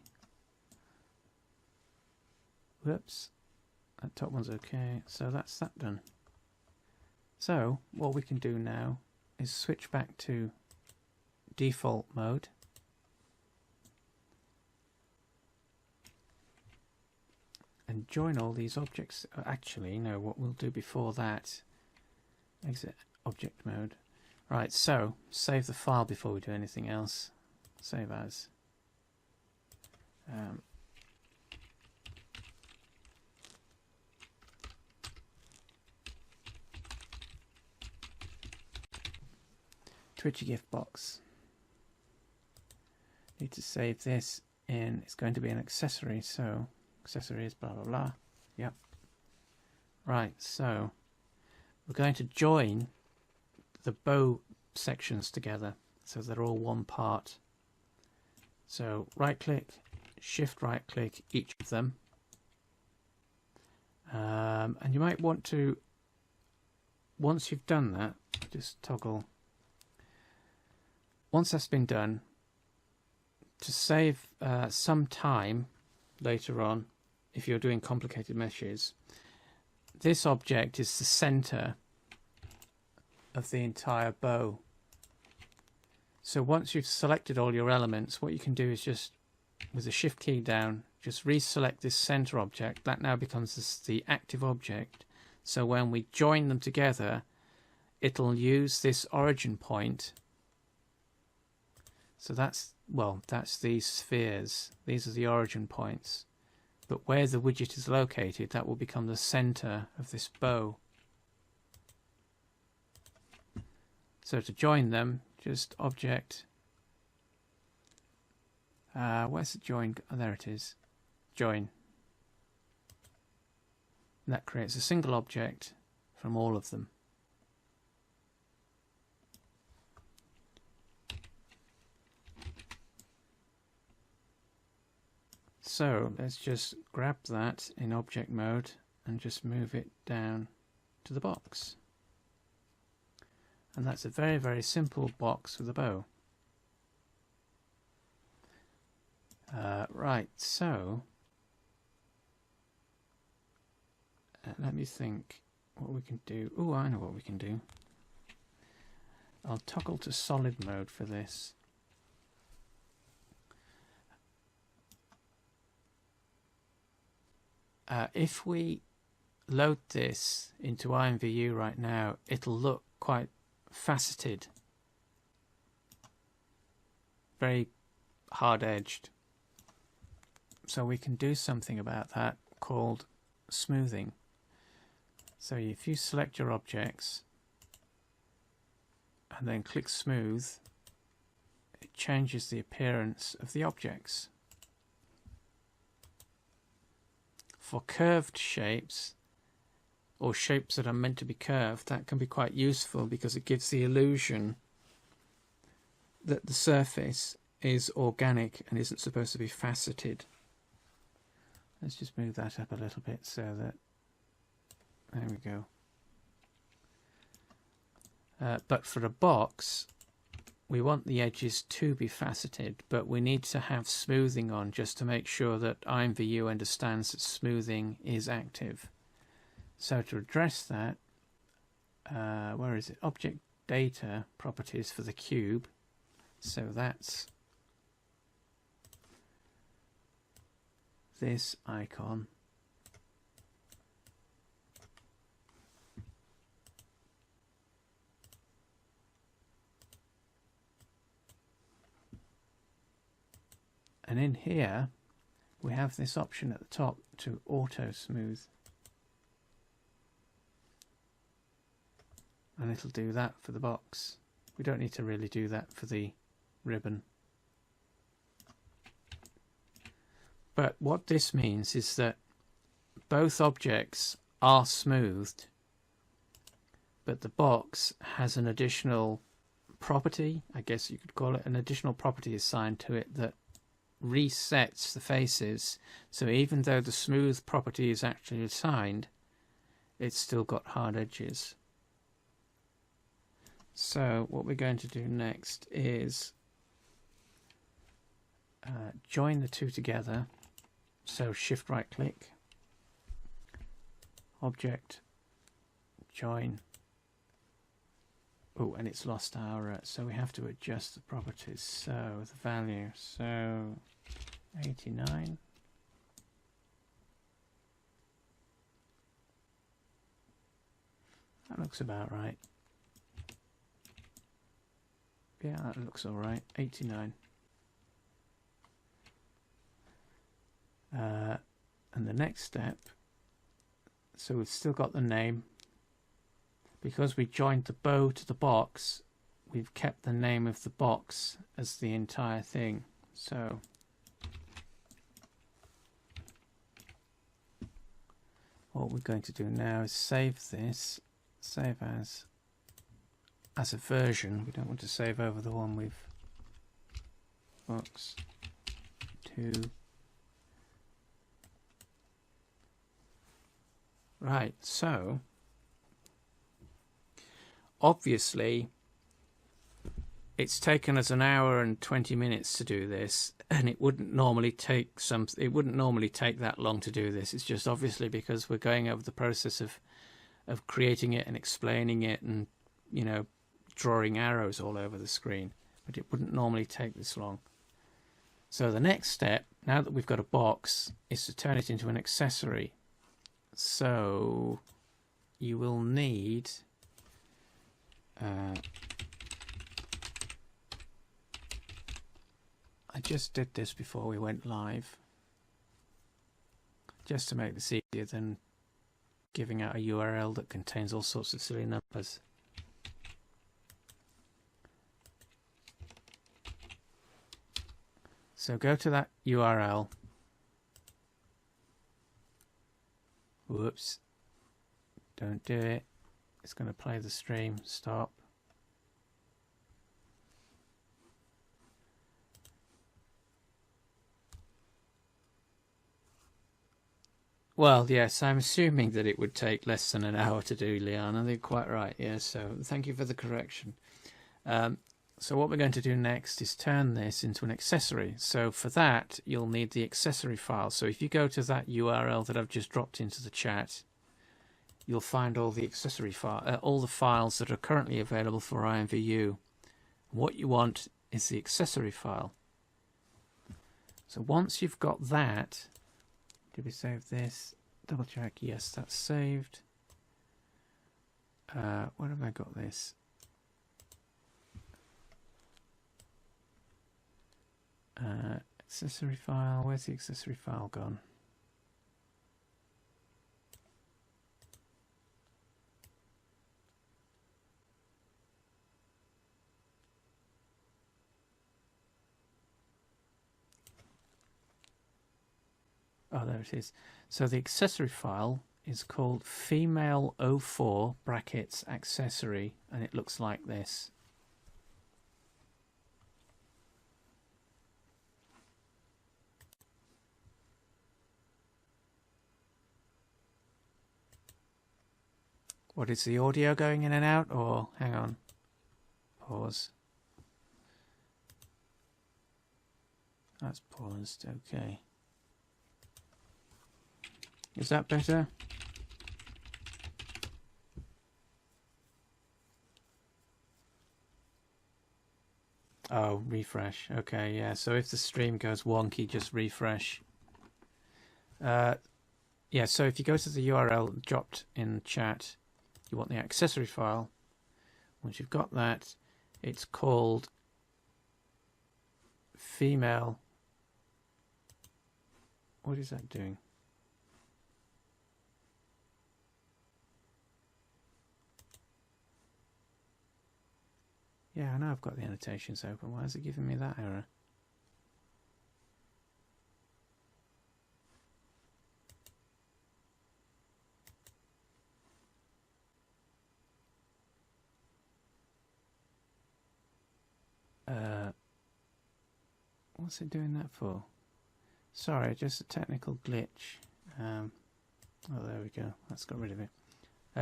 Whoops, that top one's okay, so that's that done. So what we can do now is switch back to default mode. And join all these objects. Actually, no, what we'll do before that, exit object mode. Right, so save the file before we do anything else. Save as. Twitchy gift box. Need to save this in, it's going to be an accessory, so accessories blah blah blah. Yep. Right, so we're going to join the bow sections together so they're all one part. So right click, shift right click each of them, and you might want to, once you've done that, just toggle. Once that's been done, to save some time later on, if you're doing complicated meshes, this object is the center of the entire bow. So once you've selected all your elements, what you can do is just with the shift key down, just reselect this center object. That now becomes the active object. So when we join them together, it'll use this origin point. So that's these spheres. These are the origin points. But where the widget is located, that will become the center of this bow. So to join them, just object. Where's the join? Oh, there it is. Join. And that creates a single object from all of them. So let's just grab that in object mode and just move it down to the box. And that's a very, very simple box with a bow. Right, so let me think what we can do. Oh, I know what we can do. I'll toggle to solid mode for this. If we load this into IMVU right now, it'll look quite faceted, very hard-edged. So we can do something about that called smoothing. So if you select your objects and then click smooth, it changes the appearance of the objects. For curved shapes, or shapes that are meant to be curved, that can be quite useful because it gives the illusion that the surface is organic and isn't supposed to be faceted. Let's just move that up a little bit so that, there we go. But for a box, we want the edges to be faceted, but we need to have smoothing on just to make sure that IMVU understands that smoothing is active. So to address that, where is it? Object data properties for the cube. So that's this icon. And in here, we have this option at the top to auto smooth. And it'll do that for the box. We don't need to really do that for the ribbon. But what this means is that both objects are smoothed, but the box has an additional property, I guess you could call it, an additional property assigned to it that resets the faces. So even though the smooth property is actually assigned, it's still got hard edges. So what we're going to do next is join the two together. So shift right click, object, join. Oh, and it's lost our, so we have to adjust the properties. So the value, so 89. That looks about right. Yeah, that looks all right. 89. And the next step, so we've still got the name. Because we joined the bow to the box, we've kept the name of the box as the entire thing. So what we're going to do now is save this, save as a version. We don't want to save over the one with box 2. Right, so obviously it's taken us an hour and 20 minutes to do this, and it wouldn't normally take that long to do this. It's just obviously because we're going over the process of creating it and explaining it and, you know, drawing arrows all over the screen, but it wouldn't normally take this long. So the next step, now that we've got a box, is to turn it into an accessory. So you will need I just did this before we went live, just to make this easier than giving out a URL that contains all sorts of silly numbers. So go to that URL. Whoops. Don't do it. It's going to play the stream. Stop. Well, yes, I'm assuming that it would take less than an hour to do, Leanne. I think quite right. Yeah, so thank you for the correction. So what we're going to do next is turn this into an accessory. So for that, you'll need the accessory file. So if you go to that URL that I've just dropped into the chat, you'll find all the accessory file, all the files that are currently available for IMVU. What you want is the accessory file. So once you've got that, did we save this? Double check. Yes, that's saved. Where have I got this? Accessory file. Where's the accessory file gone? Oh, there it is. So the accessory file is called female04 brackets accessory, and it looks like this. What is the audio going in and out? Or hang on, pause. That's paused. Okay. Is that better? Oh, refresh. Okay, yeah. So if the stream goes wonky, just refresh. Yeah, so if you go to the URL dropped in the chat, you want the accessory file. Once you've got that, it's called female. What is that doing? Yeah, I know I've got the annotations open. Why is it giving me that error? What's it doing that for? Sorry, just a technical glitch. Oh, there we go. That's got rid of it.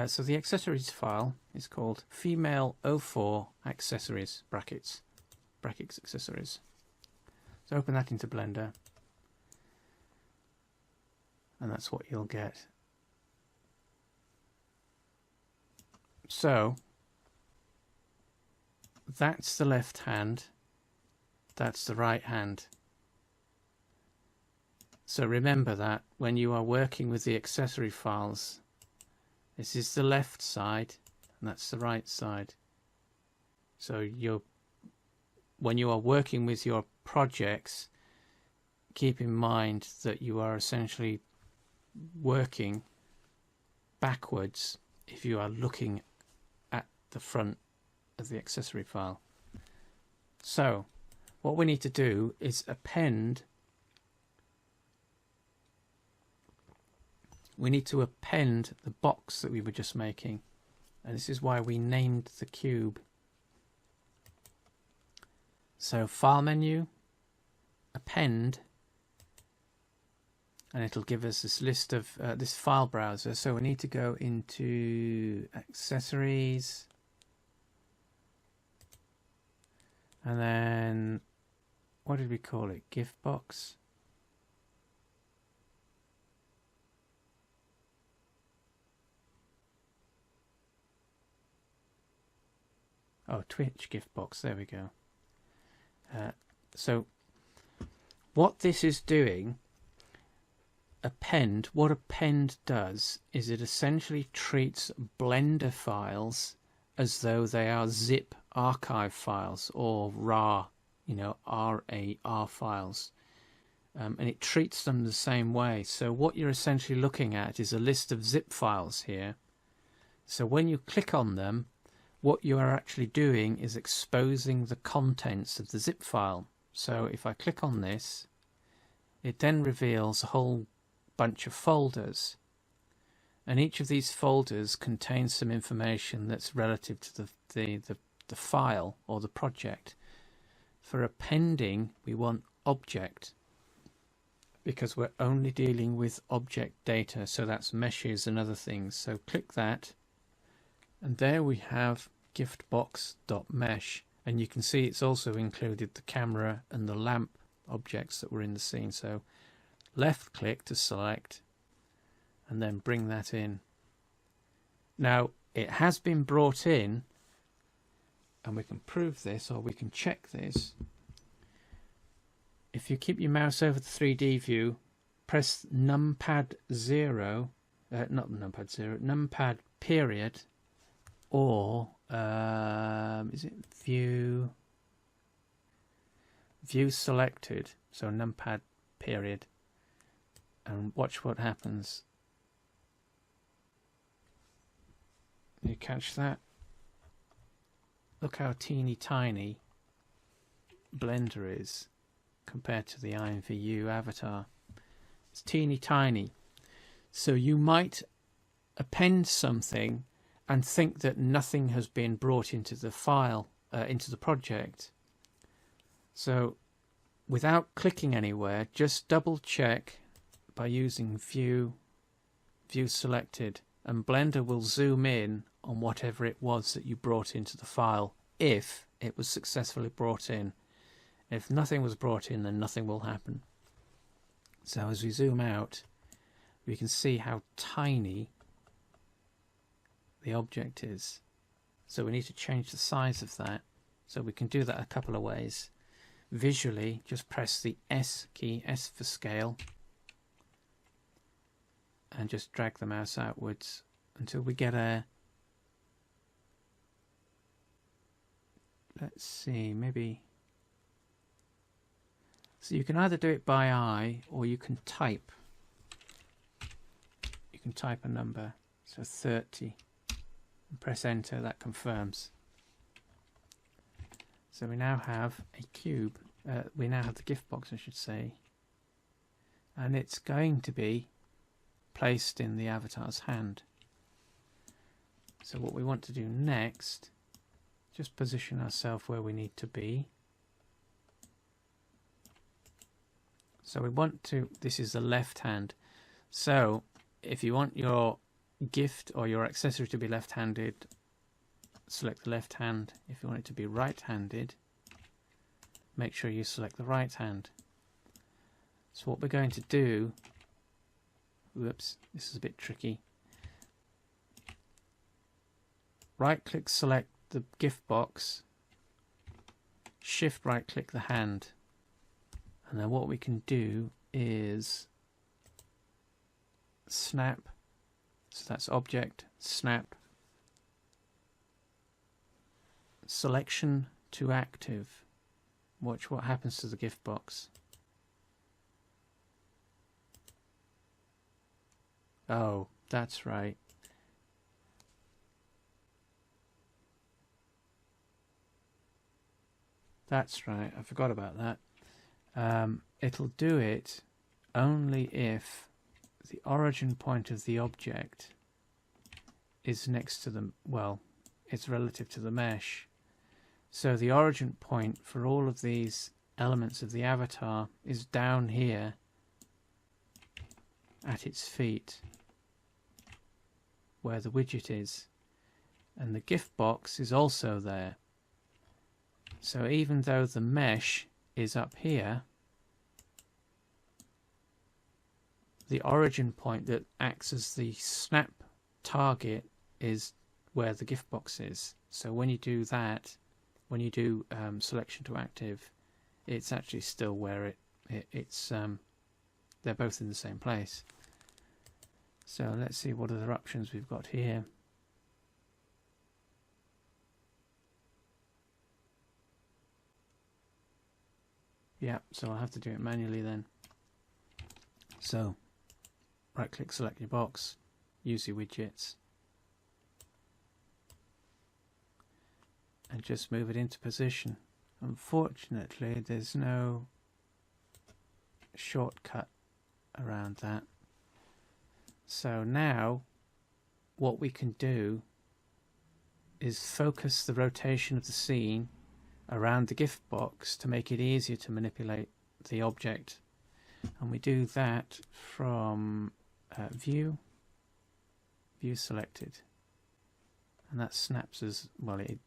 So the accessories file is called female04 accessories brackets accessories. So open that into Blender, and that's what you'll get. So that's the left hand, that's the right hand. So remember that when you are working with the accessory files, this is the left side and that's the right side. So when you are working with your projects, keep in mind that you are essentially working backwards if you are looking at the front of the accessory file. So what we need to do is append. We need to append the box that we were just making, and this is why we named the cube. So file menu, append, and it'll give us this list of this file browser. So we need to go into accessories, and then what did we call it? Gift box. Oh, Twitch gift box. There we go. So what this is doing, what append does is it essentially treats Blender files as though they are zip archive files or RAR, RAR files. And it treats them the same way. So what you're essentially looking at is a list of zip files here. So when you click on them, what you are actually doing is exposing the contents of the zip file. So if I click on this, it then reveals a whole bunch of folders. And each of these folders contains some information that's relative to the file or the project. For appending, we want object, because we're only dealing with object data, so that's meshes and other things. So click that, and there we have giftbox.mesh, and you can see it's also included the camera and the lamp objects that were in the scene. So left click to select and then bring that in. Now it has been brought in, and we can prove this, or we can check this. If you keep your mouse over the 3D view, press numpad 0, not numpad 0, numpad period, or is it view selected, so numpad period, and watch what happens. You catch that? Look how teeny tiny Blender is compared to the IMVU avatar. It's teeny tiny. So you might append something and think that nothing has been brought into the file, into the project. So without clicking anywhere, just double check by using view selected, and Blender will zoom in on whatever it was that you brought into the file, if it was successfully brought in. If nothing was brought in, then nothing will happen. So as we zoom out, we can see how tiny the object is. So we need to change the size of that. So we can do that a couple of ways. Visually, just press the S key, S for scale, and just drag the mouse outwards until we get a, let's see, maybe. So you can either do it by eye, or you can type. You can type a number, so 30, and press enter. That confirms. So we now have a cube. We now have the gift box, I should say, and it's going to be placed in the avatar's hand. So what we want to do next, just position ourselves where we need to be. So we want to, this is the left hand. So if you want your gift or your accessory to be left-handed, select the left hand. If you want it to be right-handed, make sure you select the right hand. So what we're going to do, whoops, this is a bit tricky. Right-click, select the gift box, shift right-click the hand. And then what we can do is snap, so that's object, snap, selection to active. Watch what happens to the gift box. Oh, that's right. That's right, I forgot about that. It'll do it only if the origin point of the object is next to the, well, it's relative to the mesh. So the origin point for all of these elements of the avatar is down here at its feet, where the widget is, and the gift box is also there. So even though the mesh is up here, the origin point that acts as the snap target is where the gift box is. So when you do that, when you do selection to active, it's actually still where they're both in the same place. So let's see what other options we've got here. Yeah, so I'll have to do it manually then. So right click, select your box, use your widgets, and just move it into position. Unfortunately, there's no shortcut around that. So now what we can do is focus the rotation of the scene around the gift box to make it easier to manipulate the object. And we do that from View Selected. And that snaps as well, it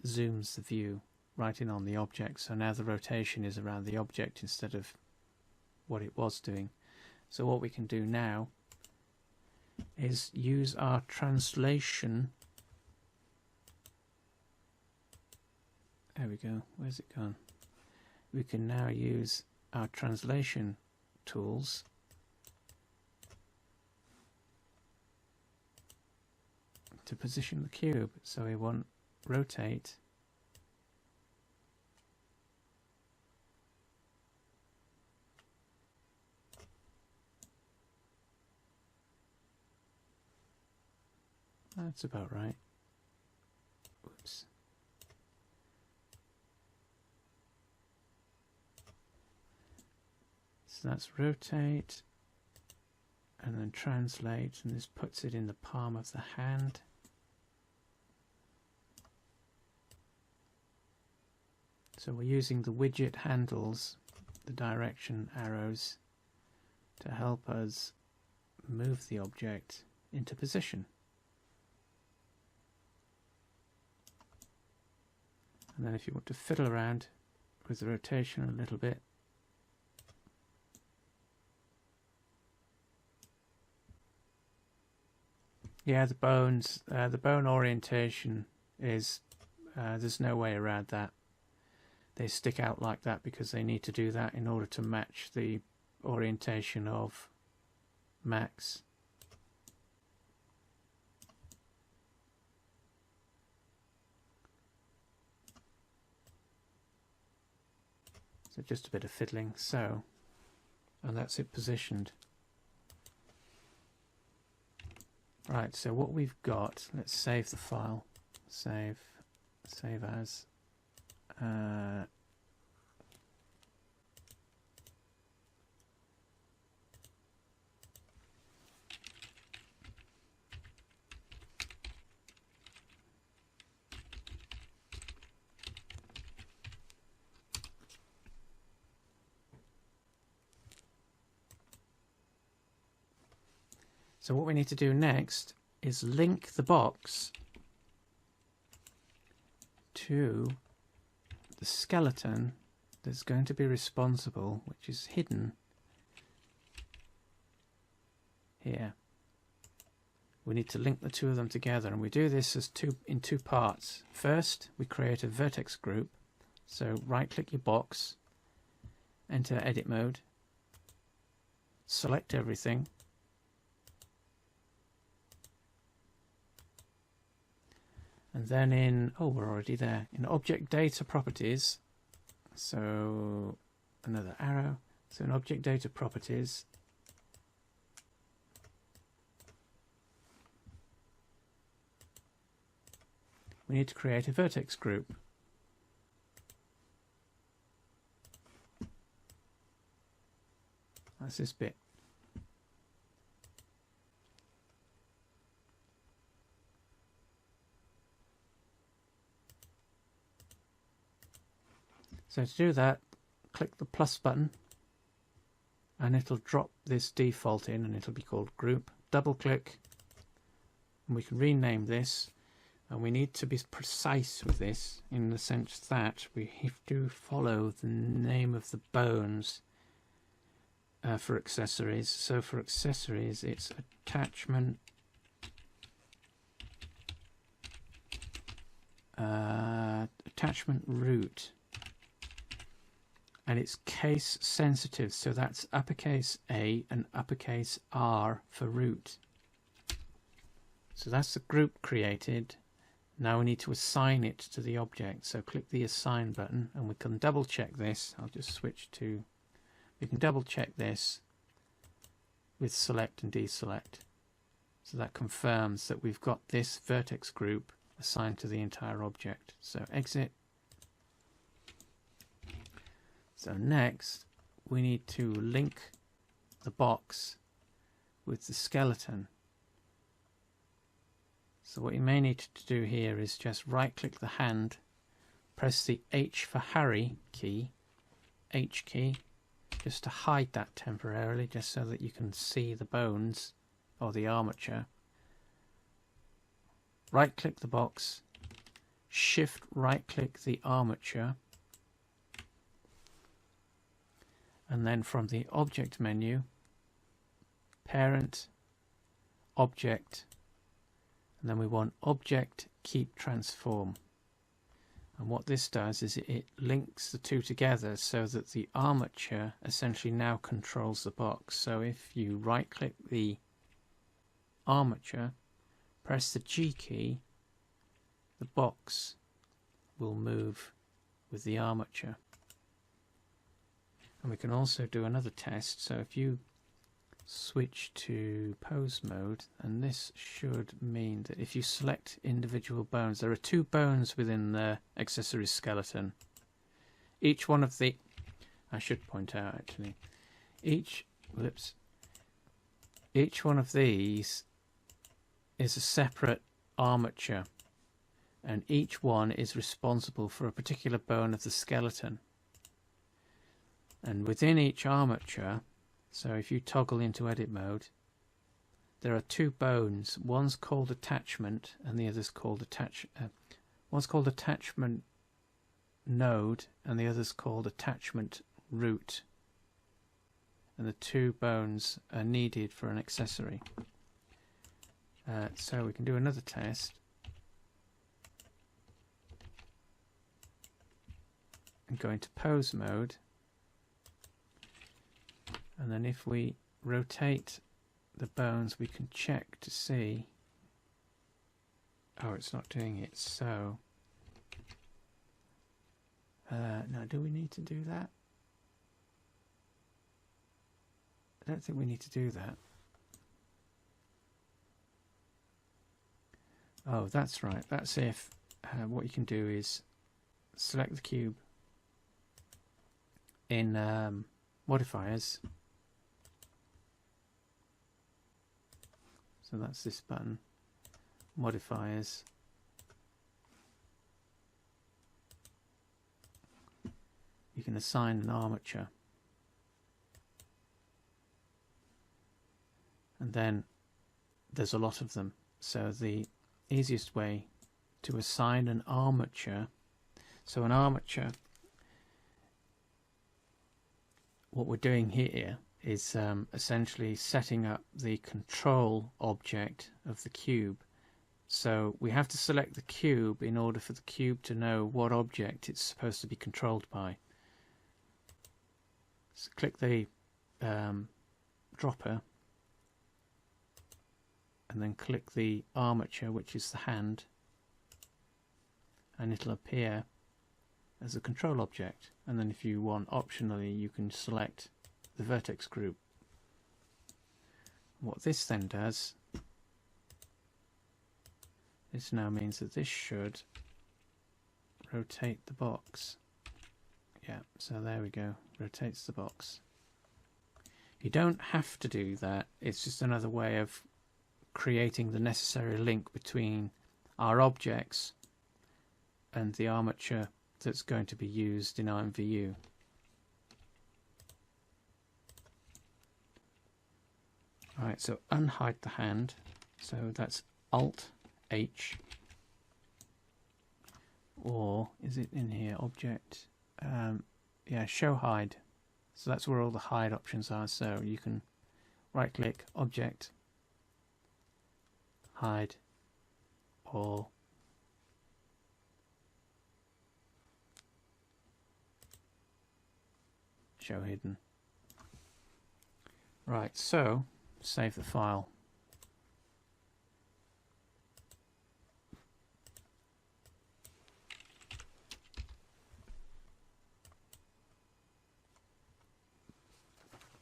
zooms the view right in on the object. So now the rotation is around the object instead of what it was doing. So what we can do now is use our translation. There we go. Where's it gone? We can now use our translation tools to position the cube. So we want rotate, that's about right. Oops. So that's rotate and then translate, and this puts it in the palm of the hand. So we're using the widget handles, the direction arrows, to help us move the object into position. And then if you want to fiddle around with the rotation a little bit, yeah, the bone orientation is, there's no way around that. They stick out like that because they need to do that in order to match the orientation of Max. So just a bit of fiddling, so, and that's it positioned. Right, so what we've got, let's save the file. Save as. So what we need to do next is link the box to the skeleton that's going to be responsible, which is hidden here. We need to link the two of them together, and we do this as in two parts. First, we create a vertex group. So right-click your box, enter edit mode, select everything, and then in, oh, we're already there, in object data properties, so another arrow, so in object data properties, we need to create a vertex group. That's this bit. So to do that, click the plus button and it'll drop this default in and it'll be called group. Double click and we can rename this, and we need to be precise with this in the sense that we have to follow the name of the bones for accessories. So for accessories it's attachment attachment root and it's case sensitive, so that's uppercase A and uppercase R for root. So that's the group created. Now we need to assign it to the object, so click the assign button, and we can double check this. I'll just switch to, we can double check this with select and deselect, so that confirms that we've got this vertex group assigned to the entire object. So exit. So next we need to link the box with the skeleton. So what you may need to do here is just right click the hand, press the H for Harry key, H key, just to hide that temporarily, just so that you can see the bones or the armature. Right click the box, shift right click the armature, and then from the object menu, parent, object, and then we want object keep transform. And what this does is it links the two together so that the armature essentially now controls the box. So if you right click the armature, press the G key, the box will move with the armature. And we can also do another test. So if you switch to pose mode, and this should mean that if you select individual bones, there are 2 bones within the accessory skeleton. Each one of the, I should point out actually, each one of these is a separate armature, and each one is responsible for a particular bone of the skeleton. And within each armature, so if you toggle into edit mode, there are 2 bones. One's called attachment and the other's called one's called attachment node and the other's called attachment root. And the 2 bones are needed for an accessory. So we can do another test. And go into pose mode. And then if we rotate the bones, we can check to see. Oh, it's not doing it. So now, do we need to do that? I don't think we need to do that. Oh, that's right. That's if what you can do is select the cube in modifiers. So that's this button, modifiers. You can assign an armature. And then there's a lot of them. So the easiest way to assign an armature, so an armature, what we're doing here is essentially setting up the control object of the cube. So we have to select the cube in order for the cube to know what object it's supposed to be controlled by. So click the dropper and then click the armature, which is the hand, and it'll appear as a control object. And then if you want, optionally, you can select the vertex group. What this then does, this now means that this should rotate the box. Yeah, so there we go, rotates the box. You don't have to do that, it's just another way of creating the necessary link between our objects and the armature that's going to be used in IMVU. Alright, so unhide the hand, so that's Alt H, or is it in here, object, yeah, show hide. So that's where all the hide options are, so you can right click, object, hide all. show hidden. Right, so save the file.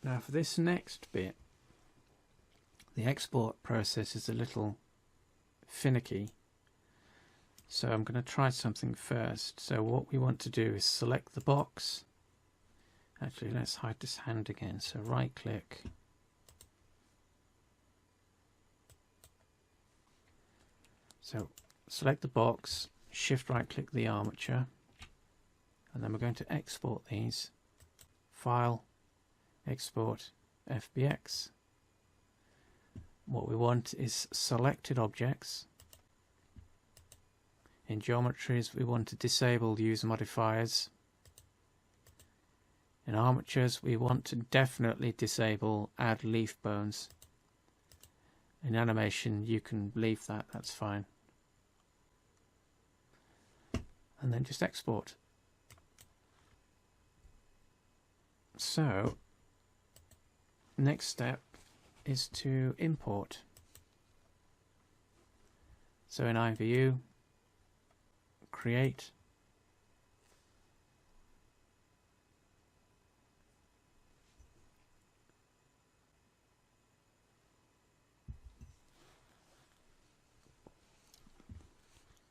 Now for this next bit, the export process is a little finicky. So I'm going to try something first. So what we want to do is select the box. Actually, let's hide this hand again. So right click. So select the box, shift right click the armature, and then we're going to export these. File, export FBX. What we want is selected objects. In geometries, we want to disable use modifiers. In armatures, we want to definitely disable add leaf bones. In animation, you can leave that, that's fine. And then just export. So, next step is to import. So in IMVU, create,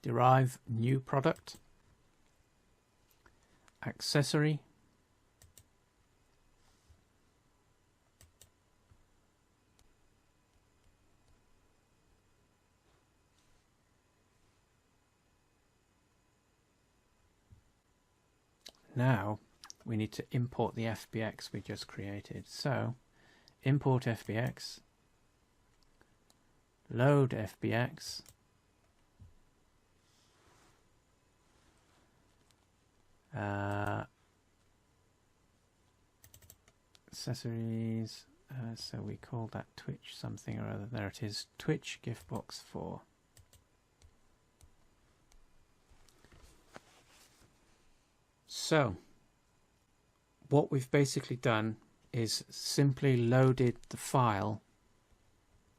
derive new product, accessory, now we need to import the FBX we just created. So import FBX, load FBX, accessories, so we call that Twitch something or other. There it is, Twitch giftbox 4. So what we've basically done is simply loaded the file,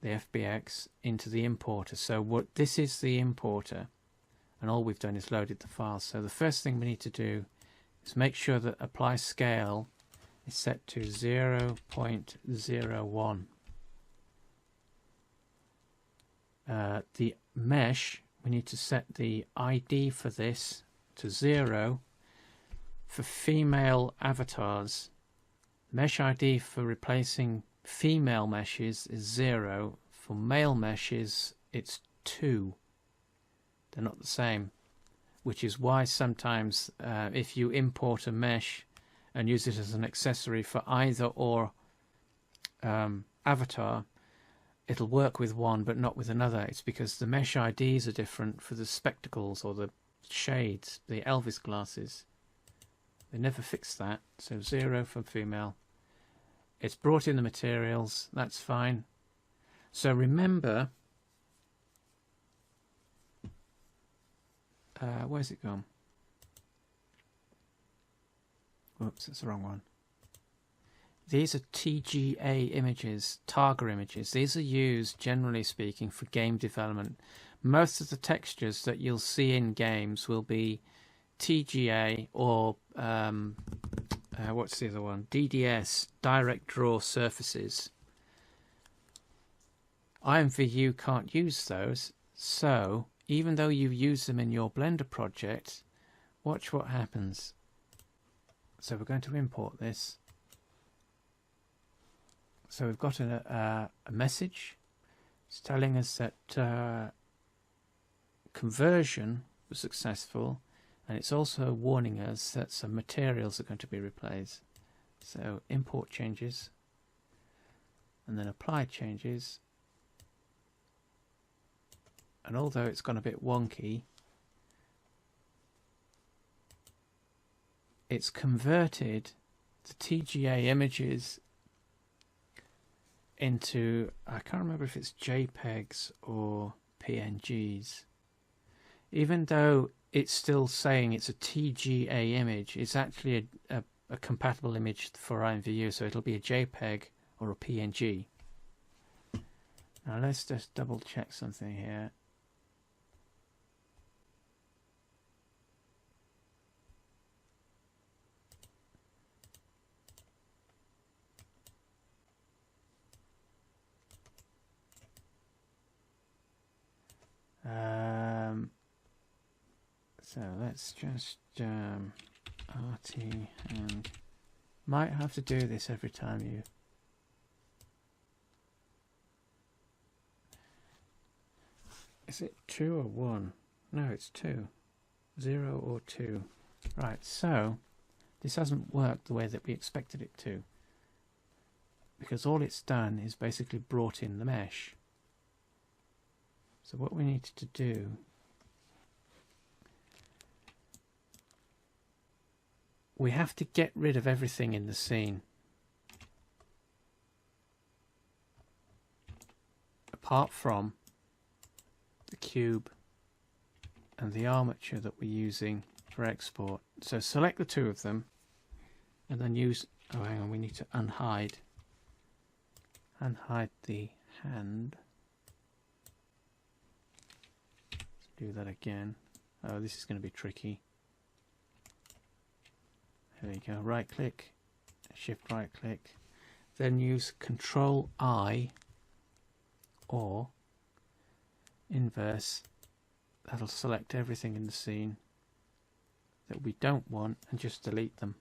the FBX, into the importer. So what this is the importer, and all we've done is loaded the file. So the first thing we need to do is make sure that apply scale is set to 0.01. The mesh, we need to set the ID for this to 0. For female avatars, mesh ID for replacing female meshes is 0. For male meshes, it's 2. They're not the same, which is why sometimes if you import a mesh and use it as an accessory for either or avatar, it'll work with one but not with another. It's because the mesh IDs are different for the spectacles or the shades, the Elvis glasses. They never fix that. So 0 for female. It's brought in the materials, that's fine. So remember, where's it gone? Whoops, that's the wrong one. These are TGA images, Targa images. These are used, generally speaking, for game development. Most of the textures that you'll see in games will be TGA or what's the other one? DDS, direct draw surfaces. IMVU can't use those, so even though you use them in your Blender project, watch what happens. So we're going to import this. So we've got a message. It's telling us that conversion was successful, and it's also warning us that some materials are going to be replaced. So import changes, and then apply changes. And although it's gone a bit wonky, it's converted the TGA images into, I can't remember if it's JPEGs or PNGs. Even though it's still saying it's a TGA image, it's actually a a compatible image for IMVU, so it'll be a JPEG or a PNG. Now let's just double check something here. So let's just RT, and might have to do this every time you is it 2 or 1? No, it's 2. 0 or 2. Right, so this hasn't worked the way that we expected it to, because all it's done is basically brought in the mesh. So what we need to do, we have to get rid of everything in the scene apart from the cube and the armature that we're using for export. So select the two of them and then use, oh hang on, we need to unhide the hand. Let's do that again. Oh, this is going to be tricky. There we go, right click, shift right click, then use Control I or inverse. That'll select everything in the scene that we don't want and just delete them.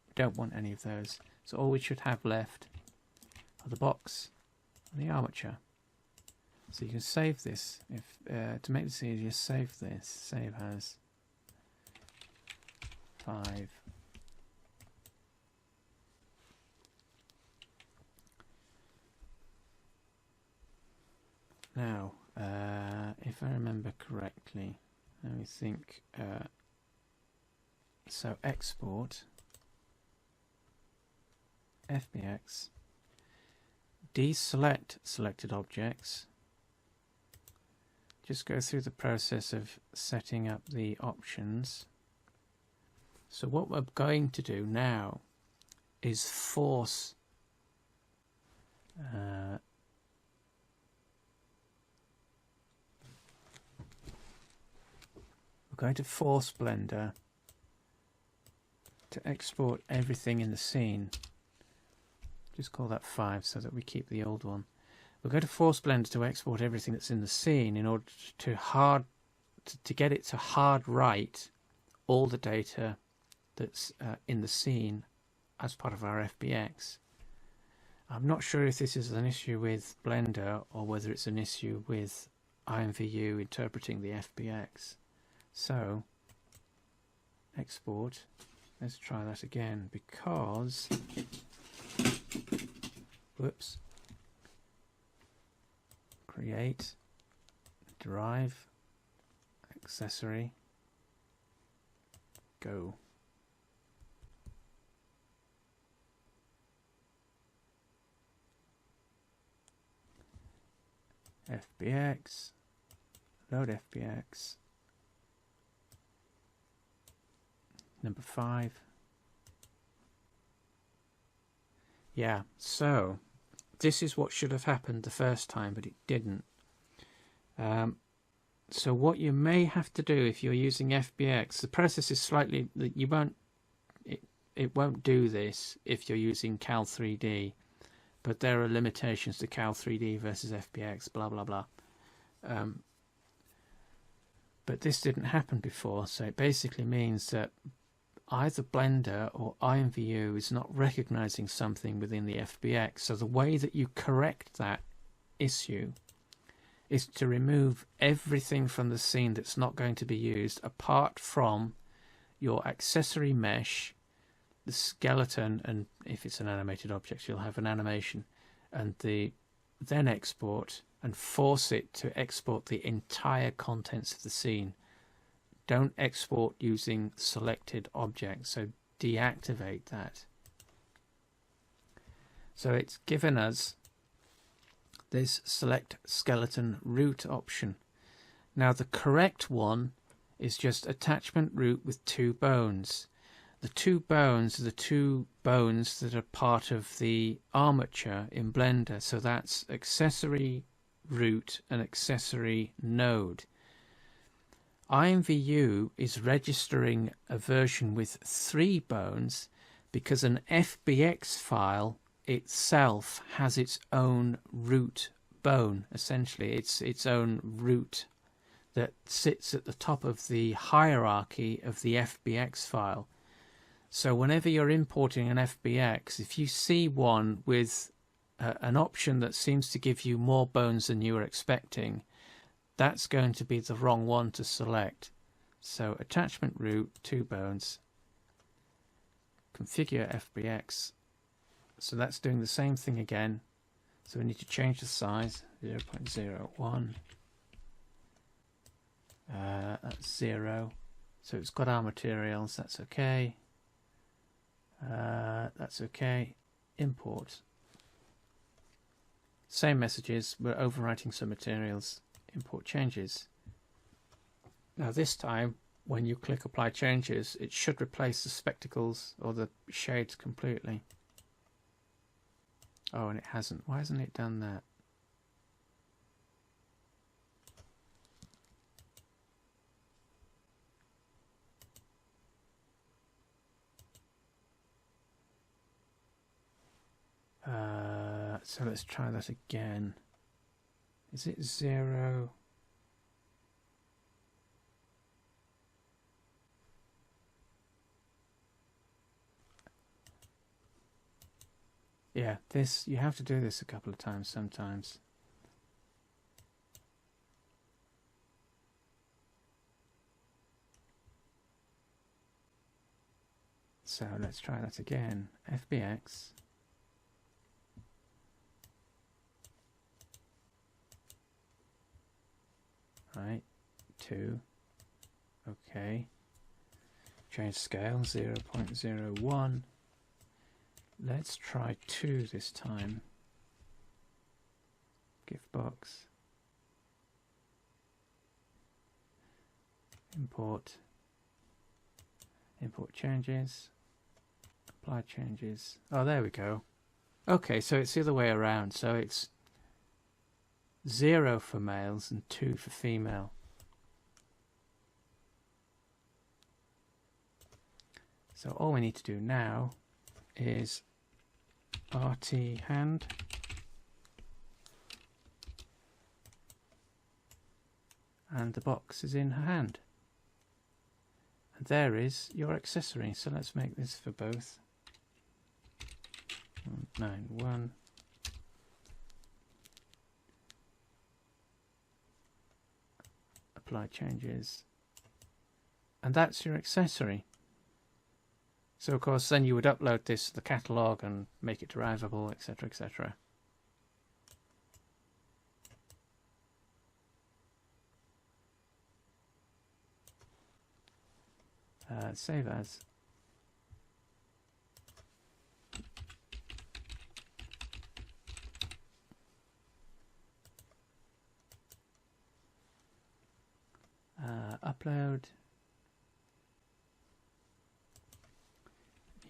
We don't want any of those. So all we should have left are the box and the armature. So you can save this. If to make this easier, save this. Save as 5. Now, if I remember correctly, let me think. So export FBX, deselect selected objects. Just go through the process of setting up the options. So what we're going to do now is force we're going to force Blender to export everything in the scene. Just call that 5 so that we keep the old one. We're going to force Blender to export everything that's in the scene in order to get it to hard write all the data that's in the scene as part of our FBX. I'm not sure if this is an issue with Blender or whether it's an issue with IMVU interpreting the FBX. So export, let's try that again, because whoops, create, drive, accessory, go. FBX, load FBX, number 5. Yeah, so this is what should have happened the first time, but it didn't. So what you may have to do if you're using FBX, the process is slightly, you won't, it won't do this if you're using Cal 3D. But there are limitations to Cal 3D versus FBX, blah, blah, blah. But this didn't happen before, so it basically means that either Blender or IMVU is not recognizing something within the FBX. So the way that you correct that issue is to remove everything from the scene that's not going to be used, apart from your accessory mesh, the skeleton, and if it's an animated object you'll have an animation, and then export and force it to export the entire contents of the scene. Don't export using selected objects, so deactivate that. So it's given us this select skeleton root option. Now the correct one is just attachment root with 2 bones. the two bones are the two bones that are part of the armature in Blender. So that's accessory root and accessory node. IMVU is registering a version with 3 bones because an FBX file itself has its own root bone. Essentially, it's its own root that sits at the top of the hierarchy of the FBX file. So whenever you're importing an FBX, if you see one with an option that seems to give you more bones than you were expecting, that's going to be the wrong one to select. So attachment root, 2 bones, configure FBX. So that's doing the same thing again. So we need to change the size, 0.01. That's 0. So it's got our materials, that's okay. That's okay. Import. Same messages, we're overwriting some materials. Import changes. Now this time, when you click apply changes, it should replace the spectacles or the shades completely. Oh, and it hasn't. Why hasn't it done that? So let's try that again. Is it 0? Yeah, this, you have to do this a couple of times sometimes. So let's try that again. FBX. Right, 2. Okay. Change scale, 0.01. Let's try 2 this time. Gift box. Import. Import changes. Apply changes. Oh, there we go. Okay, so it's the other way around. So it's 0 for males and 2 for female. So all we need to do now is RT hand and the box is in her hand. And there is your accessory. So let's make this for both. 91. Apply changes. And that's your accessory. So of course then you would upload this to the catalogue and make it derivable, etc, etc. Save as. Upload.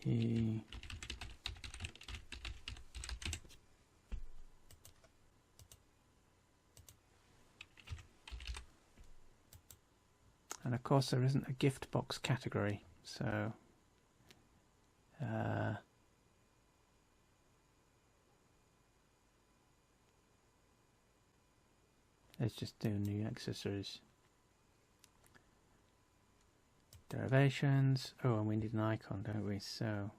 And of course there isn't a gift box category, so let's just do new accessories. Derivations. Oh, and we need an icon, don't we? So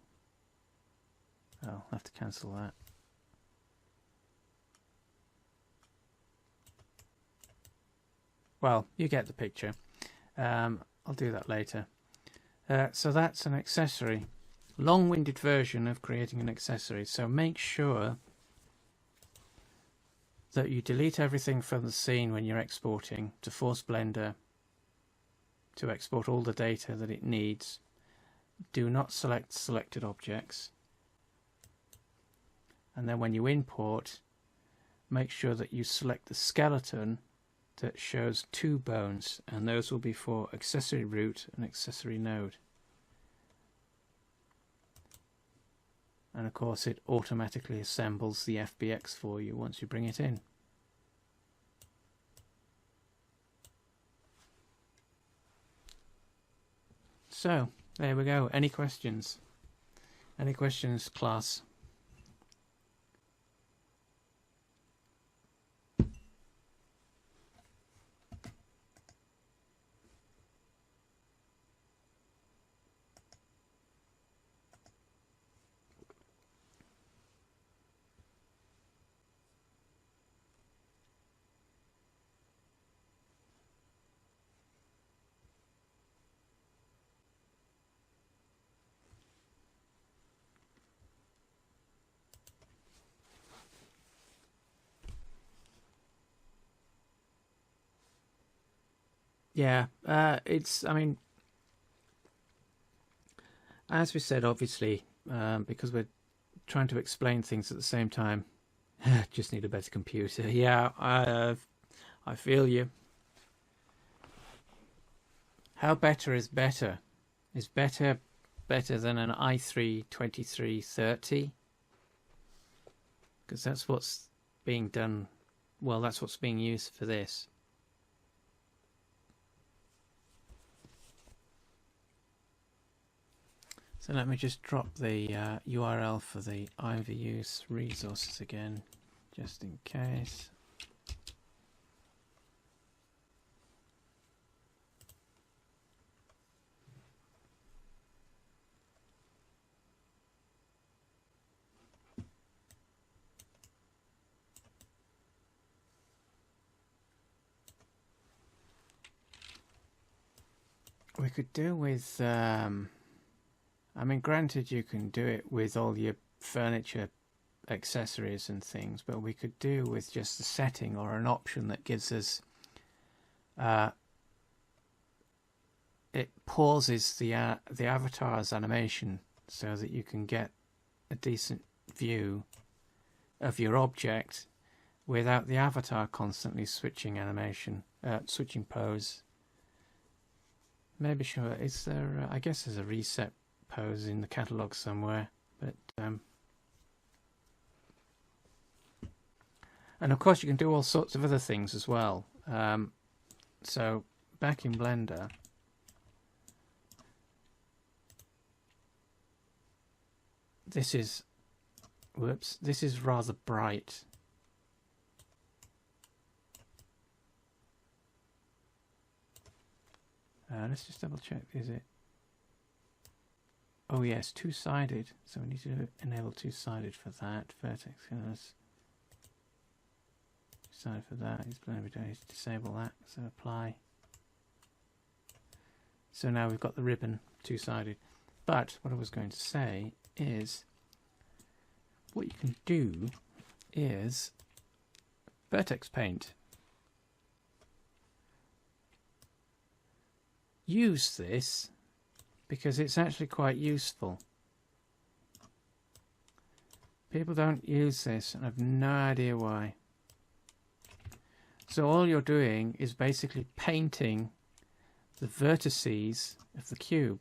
I'll have to cancel that. Well, you get the picture. I'll do that later. So that's an accessory. Long-winded version of creating an accessory. So make sure that you delete everything from the scene when you're exporting to force Blender to export all the data that it needs. Do not select selected objects. And then when you import, make sure that you select the skeleton that shows 2 bones, and those will be for accessory root and accessory node. and of course it automatically assembles the FBX for you once you bring it in. So there we go. Any questions? Any questions, class? Yeah, I mean, as we said, obviously, because we're trying to explain things at the same time, just need a better computer. Yeah, I feel you. How better is better? Is better than an i3 2330? Because that's what's being done. Well, that's what's being used for this. So let me just drop the URL for the IMVU resources again, just in case. We could do with, I mean, granted you can do it with all your furniture accessories and things, but we could do with just a setting or an option that gives us, it pauses the avatar's animation so that you can get a decent view of your object without the avatar constantly switching animation, switching pose. Maybe sure, is there, I guess there's a reset pose in the catalogue somewhere, but and of course you can do all sorts of other things as well. So back in Blender, this is, whoops, this is rather bright. Let's just double check, is it? Oh yes, two-sided. So we need to enable two-sided for that. Vertex colors. Two-sided for that. It's going to be to disable that. So apply. So now we've got the ribbon two-sided. But what I was going to say is, what you can do is Vertex Paint. Use this because it's actually quite useful. People don't use this and I have no idea why. So all you're doing is basically painting the vertices of the cube.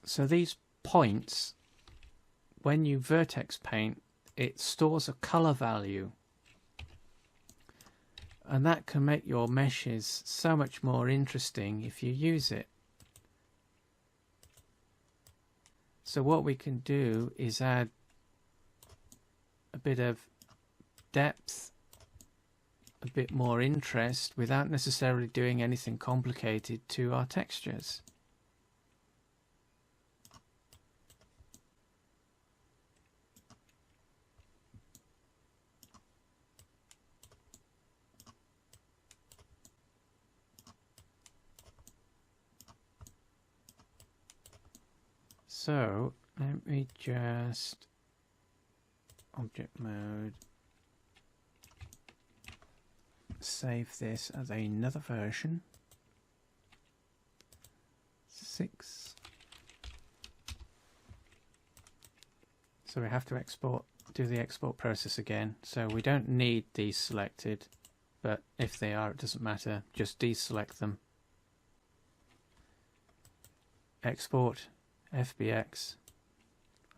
So these points, when you vertex paint, it stores a color value. And that can make your meshes so much more interesting if you use it. So what we can do is add a bit of depth, a bit more interest, without necessarily doing anything complicated to our textures. So let me just object mode, save this as another version 6. So we have to do the export process again. So we don't need these selected, but if they are, it doesn't matter, just deselect them. export FBX,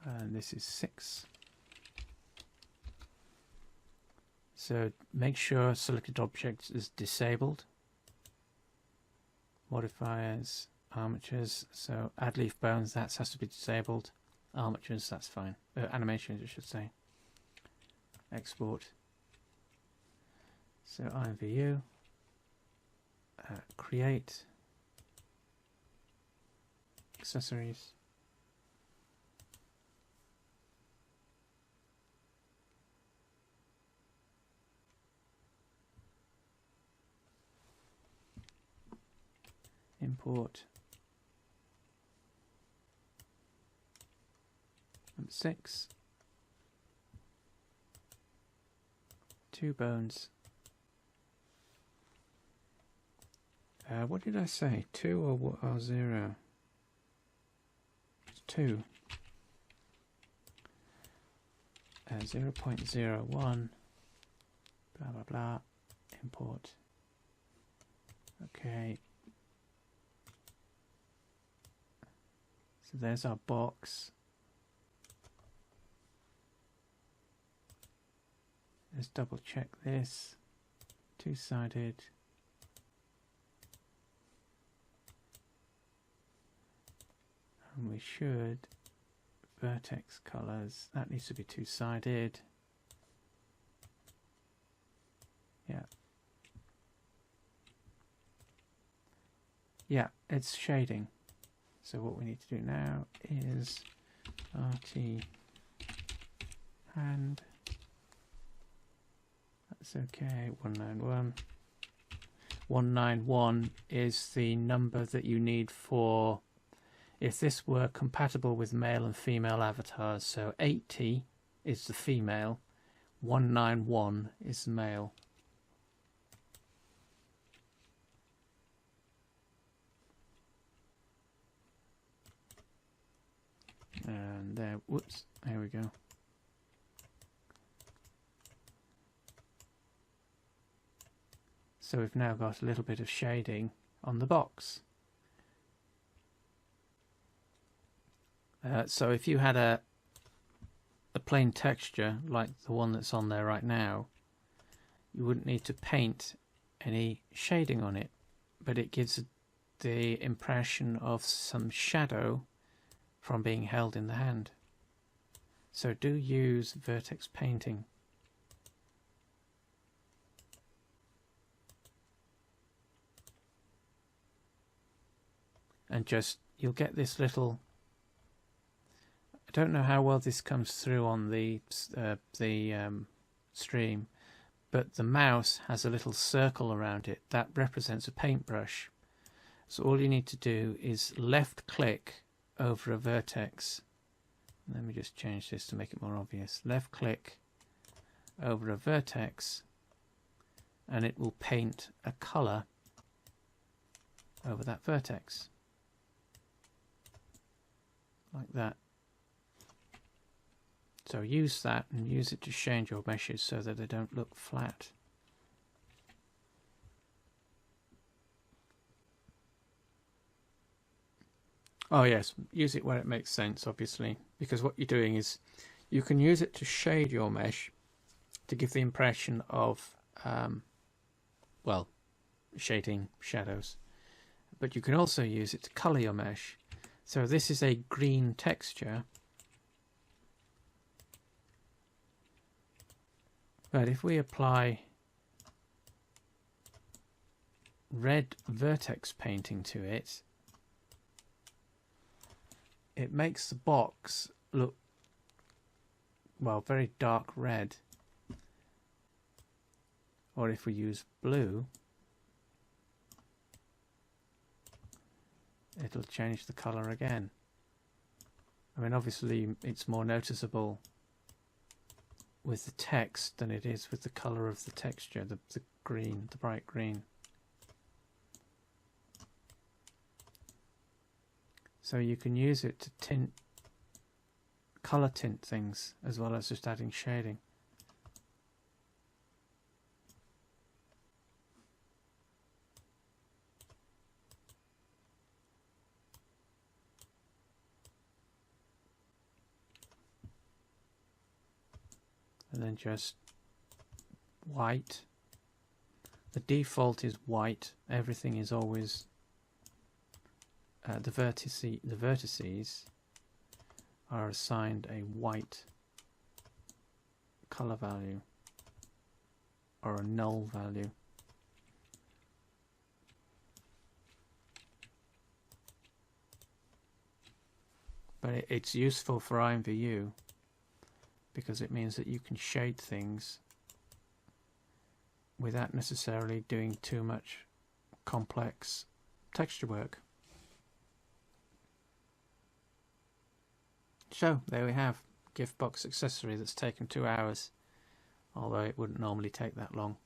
and this is 6. So make sure selected objects is disabled. Modifiers, armatures, so add leaf bones, that has to be disabled. Armatures, that's fine. Animations, I should say. Export. So IMVU. Create. Accessories. Import. Number 6. 2 bones. What did I say? 2 or what? Or 0? It's 2. 0.01. Blah blah blah. Import. Okay. So there's our box. Let's double check this. 2-sided. And we should vertex colors. That needs to be 2-sided. Yeah. Yeah, it's shading. So what we need to do now is RT hand. That's okay. 191. 191 is the number that you need for if this were compatible with male and female avatars. So 80 is the female, 191 is the male. And there, whoops, there we go. So we've now got a little bit of shading on the box. So if you had a plain texture like the one that's on there right now, you wouldn't need to paint any shading on it, but it gives the impression of some shadow from being held in the hand. So do use Vertex Painting. And just, you'll get this little, I don't know how well this comes through on the stream, but the mouse has a little circle around it that represents a paintbrush. So all you need to do is left click over a vertex. Let me just change this to make it more obvious. Left click over a vertex and it will paint a colour over that vertex. Like that. So use that and use it to shade your meshes so that they don't look flat. Oh yes, use it where it makes sense, obviously, because what you're doing is you can use it to shade your mesh to give the impression of well, shading shadows, but you can also use it to colour your mesh. So this is a green texture, but if we apply red vertex painting to it, it makes the box look, well, very dark red. Or if we use blue, it'll change the colour again. I mean, obviously it's more noticeable with the text than it is with the colour of the texture, the green, the bright green. So you can use it to tint, colour tint things as well as just adding shading. and then just white. The default is white. Everything is always the vertices are assigned a white color value or a null value. But it's useful for IMVU because it means that you can shade things without necessarily doing too much complex texture work. So there we have gift box accessory that's taken 2 hours, although it wouldn't normally take that long.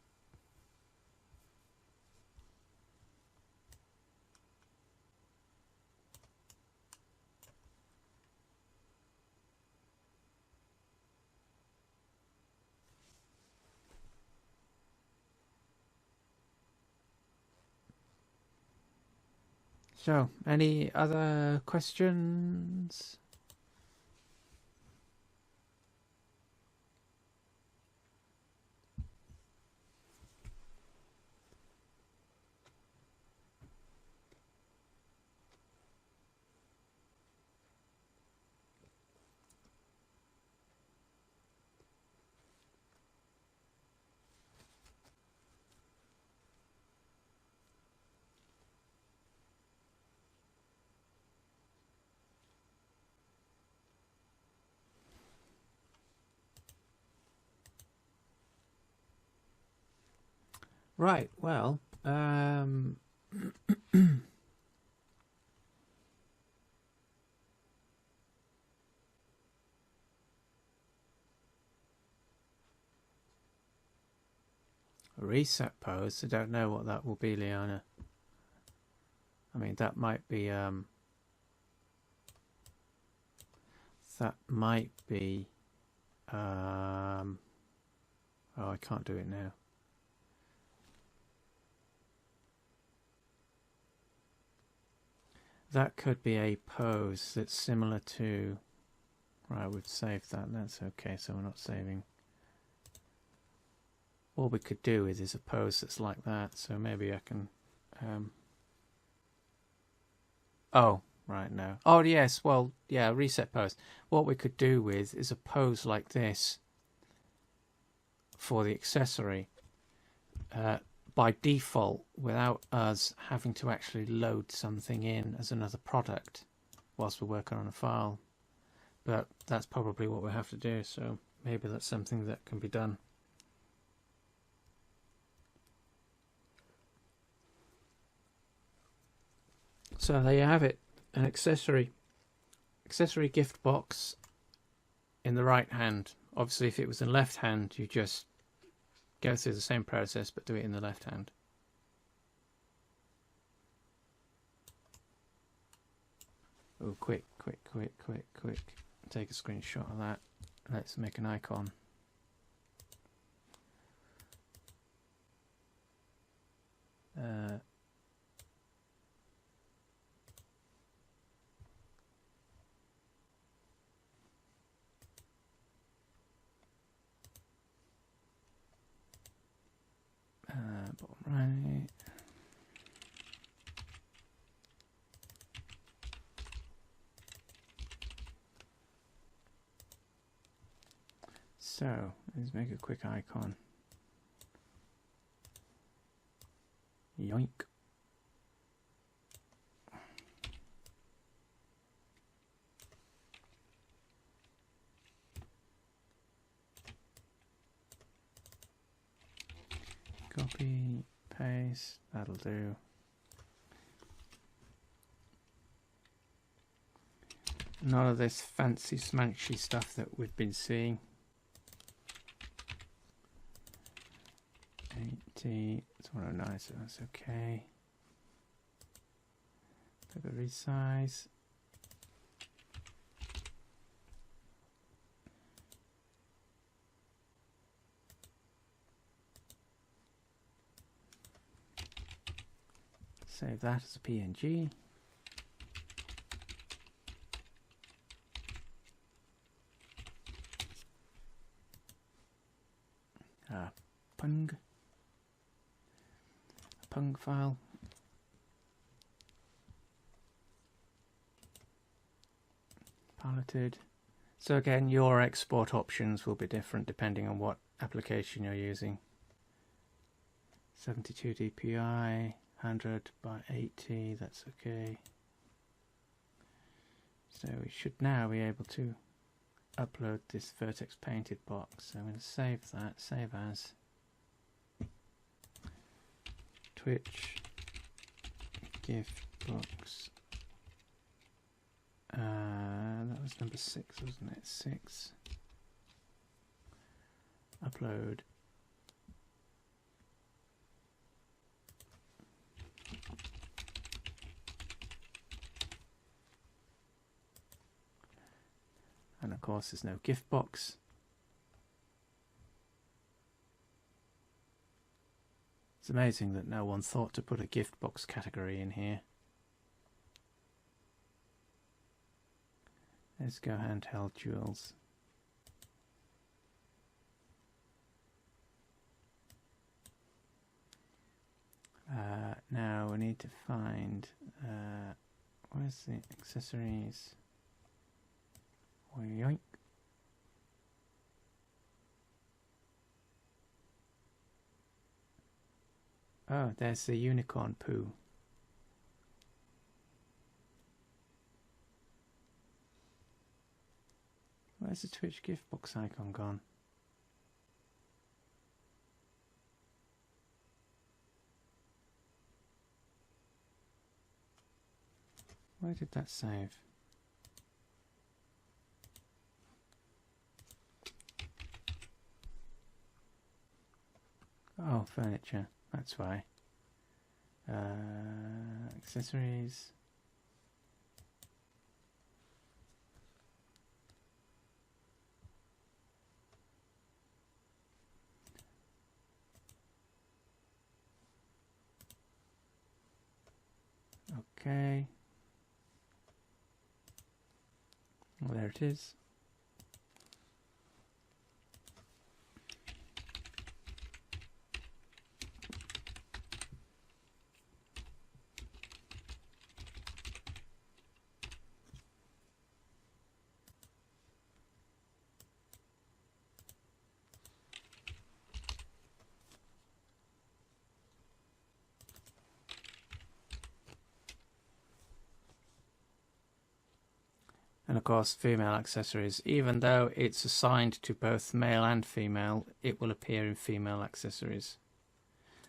So, any other questions? Right, well, reset pose. I don't know what that will be, Liana. I mean, that might be oh, I can't do it now. That could be a pose that's similar to, right, we've saved that, that's okay, so we're not saving. All we could do is a pose that's like that, so maybe I can, oh, right, no. Oh, yes, well, yeah, reset pose. What we could do with is a pose like this for the accessory. By default, without us having to actually load something in as another product whilst we're working on a file. But that's probably what we have to do, so maybe that's something that can be done. So there you have it, an accessory gift box in the right hand. Obviously if it was in left hand, you just go through the same process but do it in the left hand. Oh, quick. Take a screenshot of that. Let's make an icon. Bottom right. So let's make a quick icon. Yoink. Copy, paste, that'll do. None of this fancy smanchy stuff that we've been seeing. 80, it's 109, so that's okay. Take a resize. Save that as a PNG. Pung file. Paletted. So again, your export options will be different depending on what application you're using. 72 dpi, 100 by 80, that's okay. So we should now be able to upload this Vertex painted box. So I'm going to save that, save as Twitch gift box. That was number 6, wasn't it? 6. Upload. And of course there's no gift box. It's amazing that no one thought to put a gift box category in here. Let's go handheld jewels. Now we need to find where's the accessories? Yoink. Oh, there's the unicorn poo. Where's the Twitch gift box icon gone? Where did that save? Oh, furniture. That's why. Accessories. Okay. Well, there it is. And of course, female accessories, even though it's assigned to both male and female, it will appear in female accessories.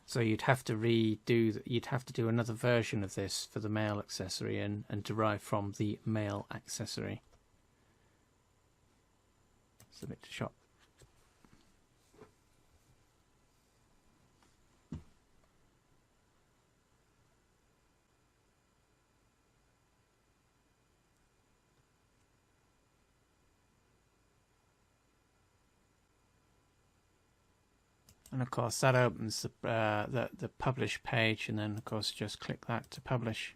So you'd have to you'd have to do another version of this for the male accessory and derive from the male accessory. Submit to shop. And of course that opens the publish page, and then of course just click that to publish.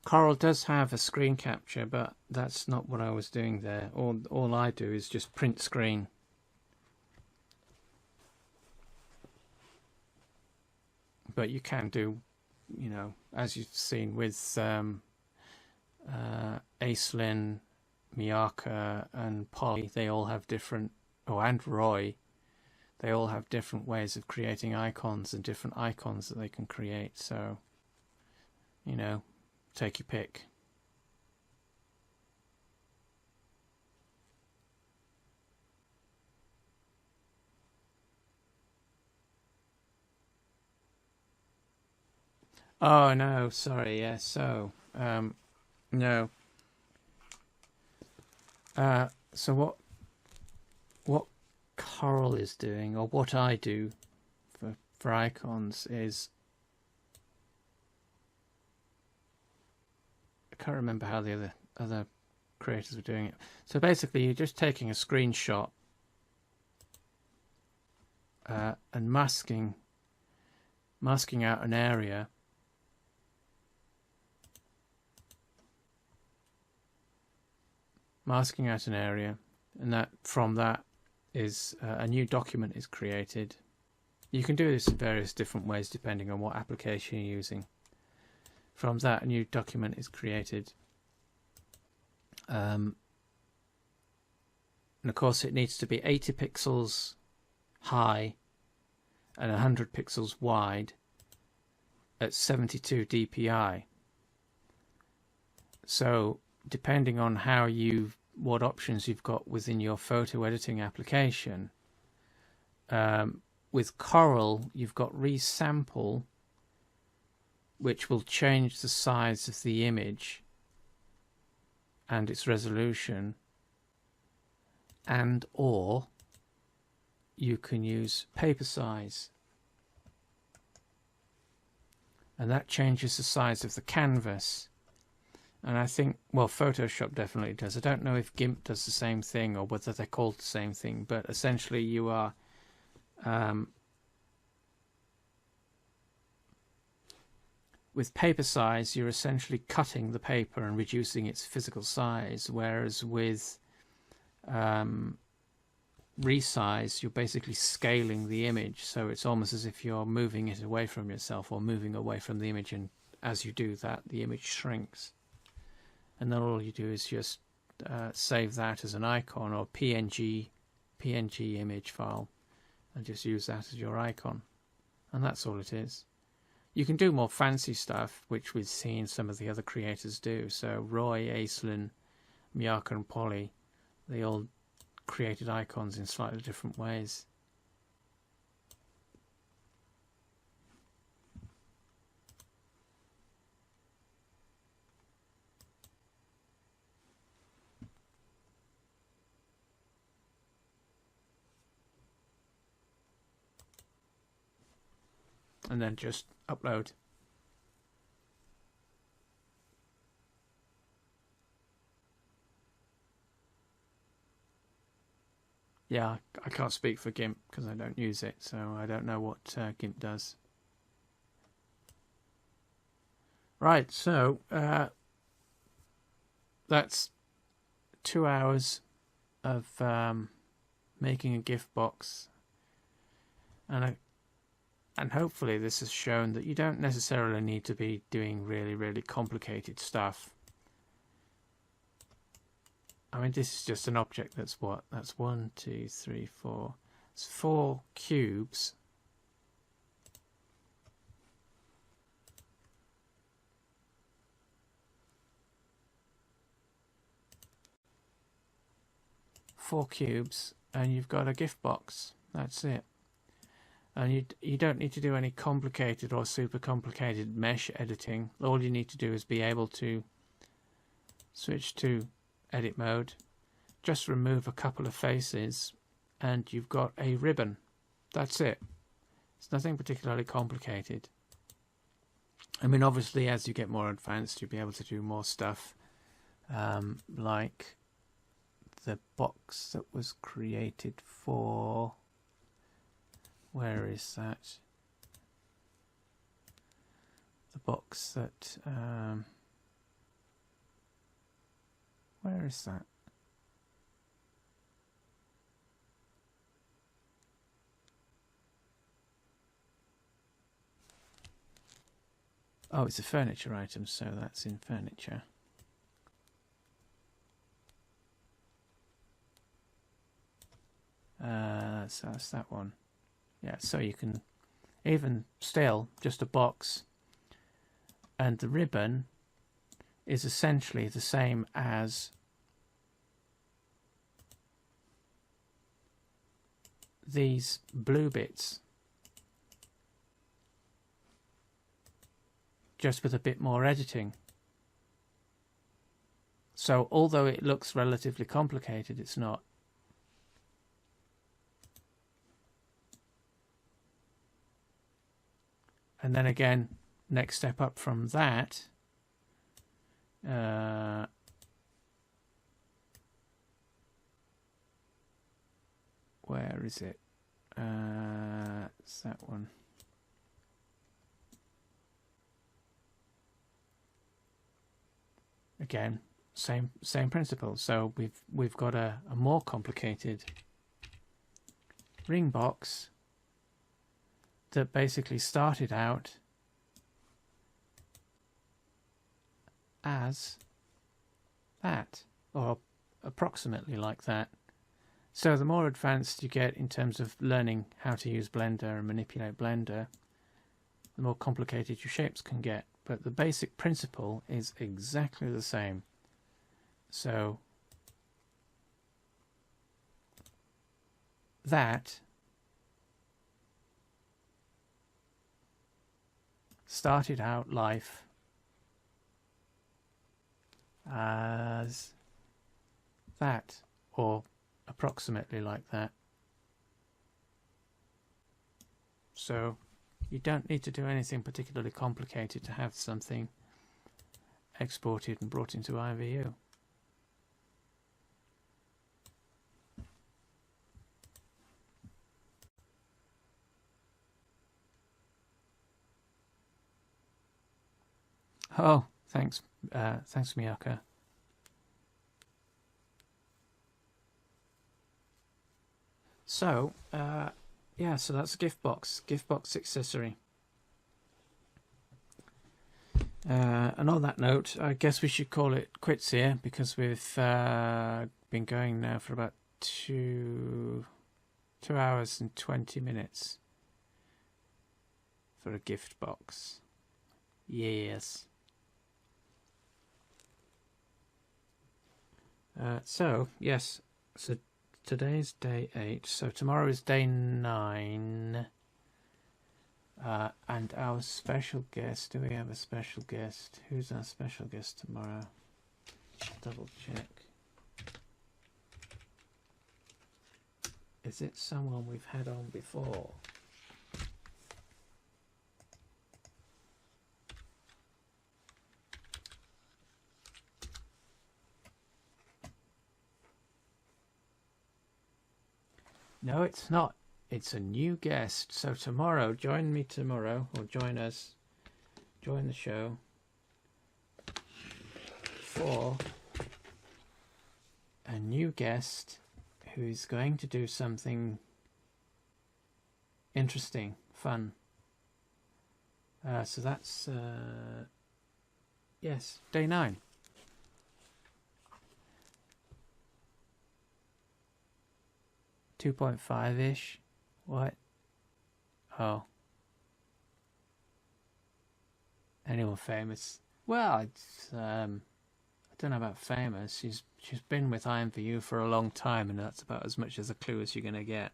Coral does have a screen capture, but that's not what I was doing there. All I do is just print screen. But you can do, you know, as you've seen with Aislinn, Miyaka and Polly, they all have different, and Roy, they all have different ways of creating icons and different icons that they can create. So, you know, take your pick. Oh no, sorry, yeah, so no. So what Coral is doing, or what I do for icons, is I can't remember how the other creators were doing it. So basically you're just taking a screenshot and masking masking out an area, and that from that is a new document is created. You can do this in various different ways depending on what application you're using. From that, a new document is created. And of course it needs to be 80 pixels high and 100 pixels wide at 72 dpi. So depending on what options you've got within your photo editing application, with Corel you've got resample, which will change the size of the image and its resolution, and or you can use paper size, and that changes the size of the canvas. And I think, well, Photoshop definitely does. I don't know if GIMP does the same thing or whether they're called the same thing, but essentially you are with paper size, you're essentially cutting the paper and reducing its physical size, whereas with resize, you're basically scaling the image, so it's almost as if you're moving it away from yourself or moving away from the image, and as you do that, the image shrinks. And then all you do is just save that as an icon or PNG image file and just use that as your icon, and that's all it is. You can do more fancy stuff, which we've seen some of the other creators do. So Roy, Aislinn, Miyaka and Polly, they all created icons in slightly different ways. And then just upload. Yeah, I can't speak for GIMP because I don't use it, so I don't know what GIMP does. Right, so that's 2 hours of making a gift box, and hopefully this has shown that you don't necessarily need to be doing really complicated stuff. I mean, this is just an object that's what? That's 1, 2, 3, 4. It's 4 cubes. And you've got a gift box. That's it. And you don't need to do any complicated or super complicated mesh editing. All you need to do is be able to switch to edit mode, just remove a couple of faces, and you've got a ribbon. That's it. It's nothing particularly complicated. I mean, obviously as you get more advanced you'll be able to do more stuff, like the box that was created for, where is that? The box that where is that? Oh, it's a furniture item, so that's in furniture. So that's that one. Yeah, so you can even still just a box, and the ribbon is essentially the same as these blue bits, just with a bit more editing. So although it looks relatively complicated, it's not. And then again, next step up from that, where is it? It's that one. again, same principle. So we've got a more complicated ring box that basically started out as that, or approximately like that. So the more advanced you get in terms of learning how to use Blender and manipulate Blender, the more complicated your shapes can get. But the basic principle is exactly the same. So that started out life as that, or approximately like that. So you don't need to do anything particularly complicated to have something exported and brought into IMVU. Oh, thanks, Miyaka. So, yeah, so that's a gift box accessory. And on that note, I guess we should call it quits here, because we've been going now for about 2 hours and 20 minutes for a gift box. Yes. So, yes, so today's day 8, so tomorrow is day 9. And our special guest, do we have a special guest? Who's our special guest tomorrow? Double check. Is it someone we've had on before? No, it's not. It's a new guest. So tomorrow, join me tomorrow, or join us, join the show for a new guest who is going to do something interesting, fun. So that's, yes, day 9. .5-ish. What? Oh. Anyone famous? Well, it's, I don't know about famous. She's been with IMVU for a long time, and that's about as much as a clue as you're going to get.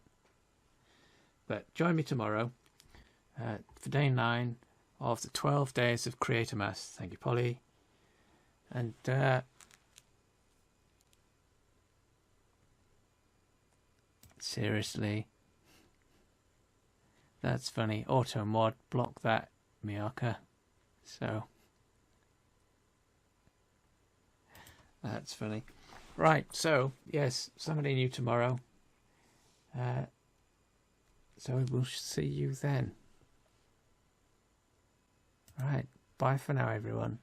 But join me tomorrow for day 9 of the 12 days of Creator Mass. Thank you, Polly. And seriously, that's funny. Auto mod, block that, Miyaka. So that's funny. Right, so yes, somebody new tomorrow. So we'll see you then. Right, bye for now, everyone.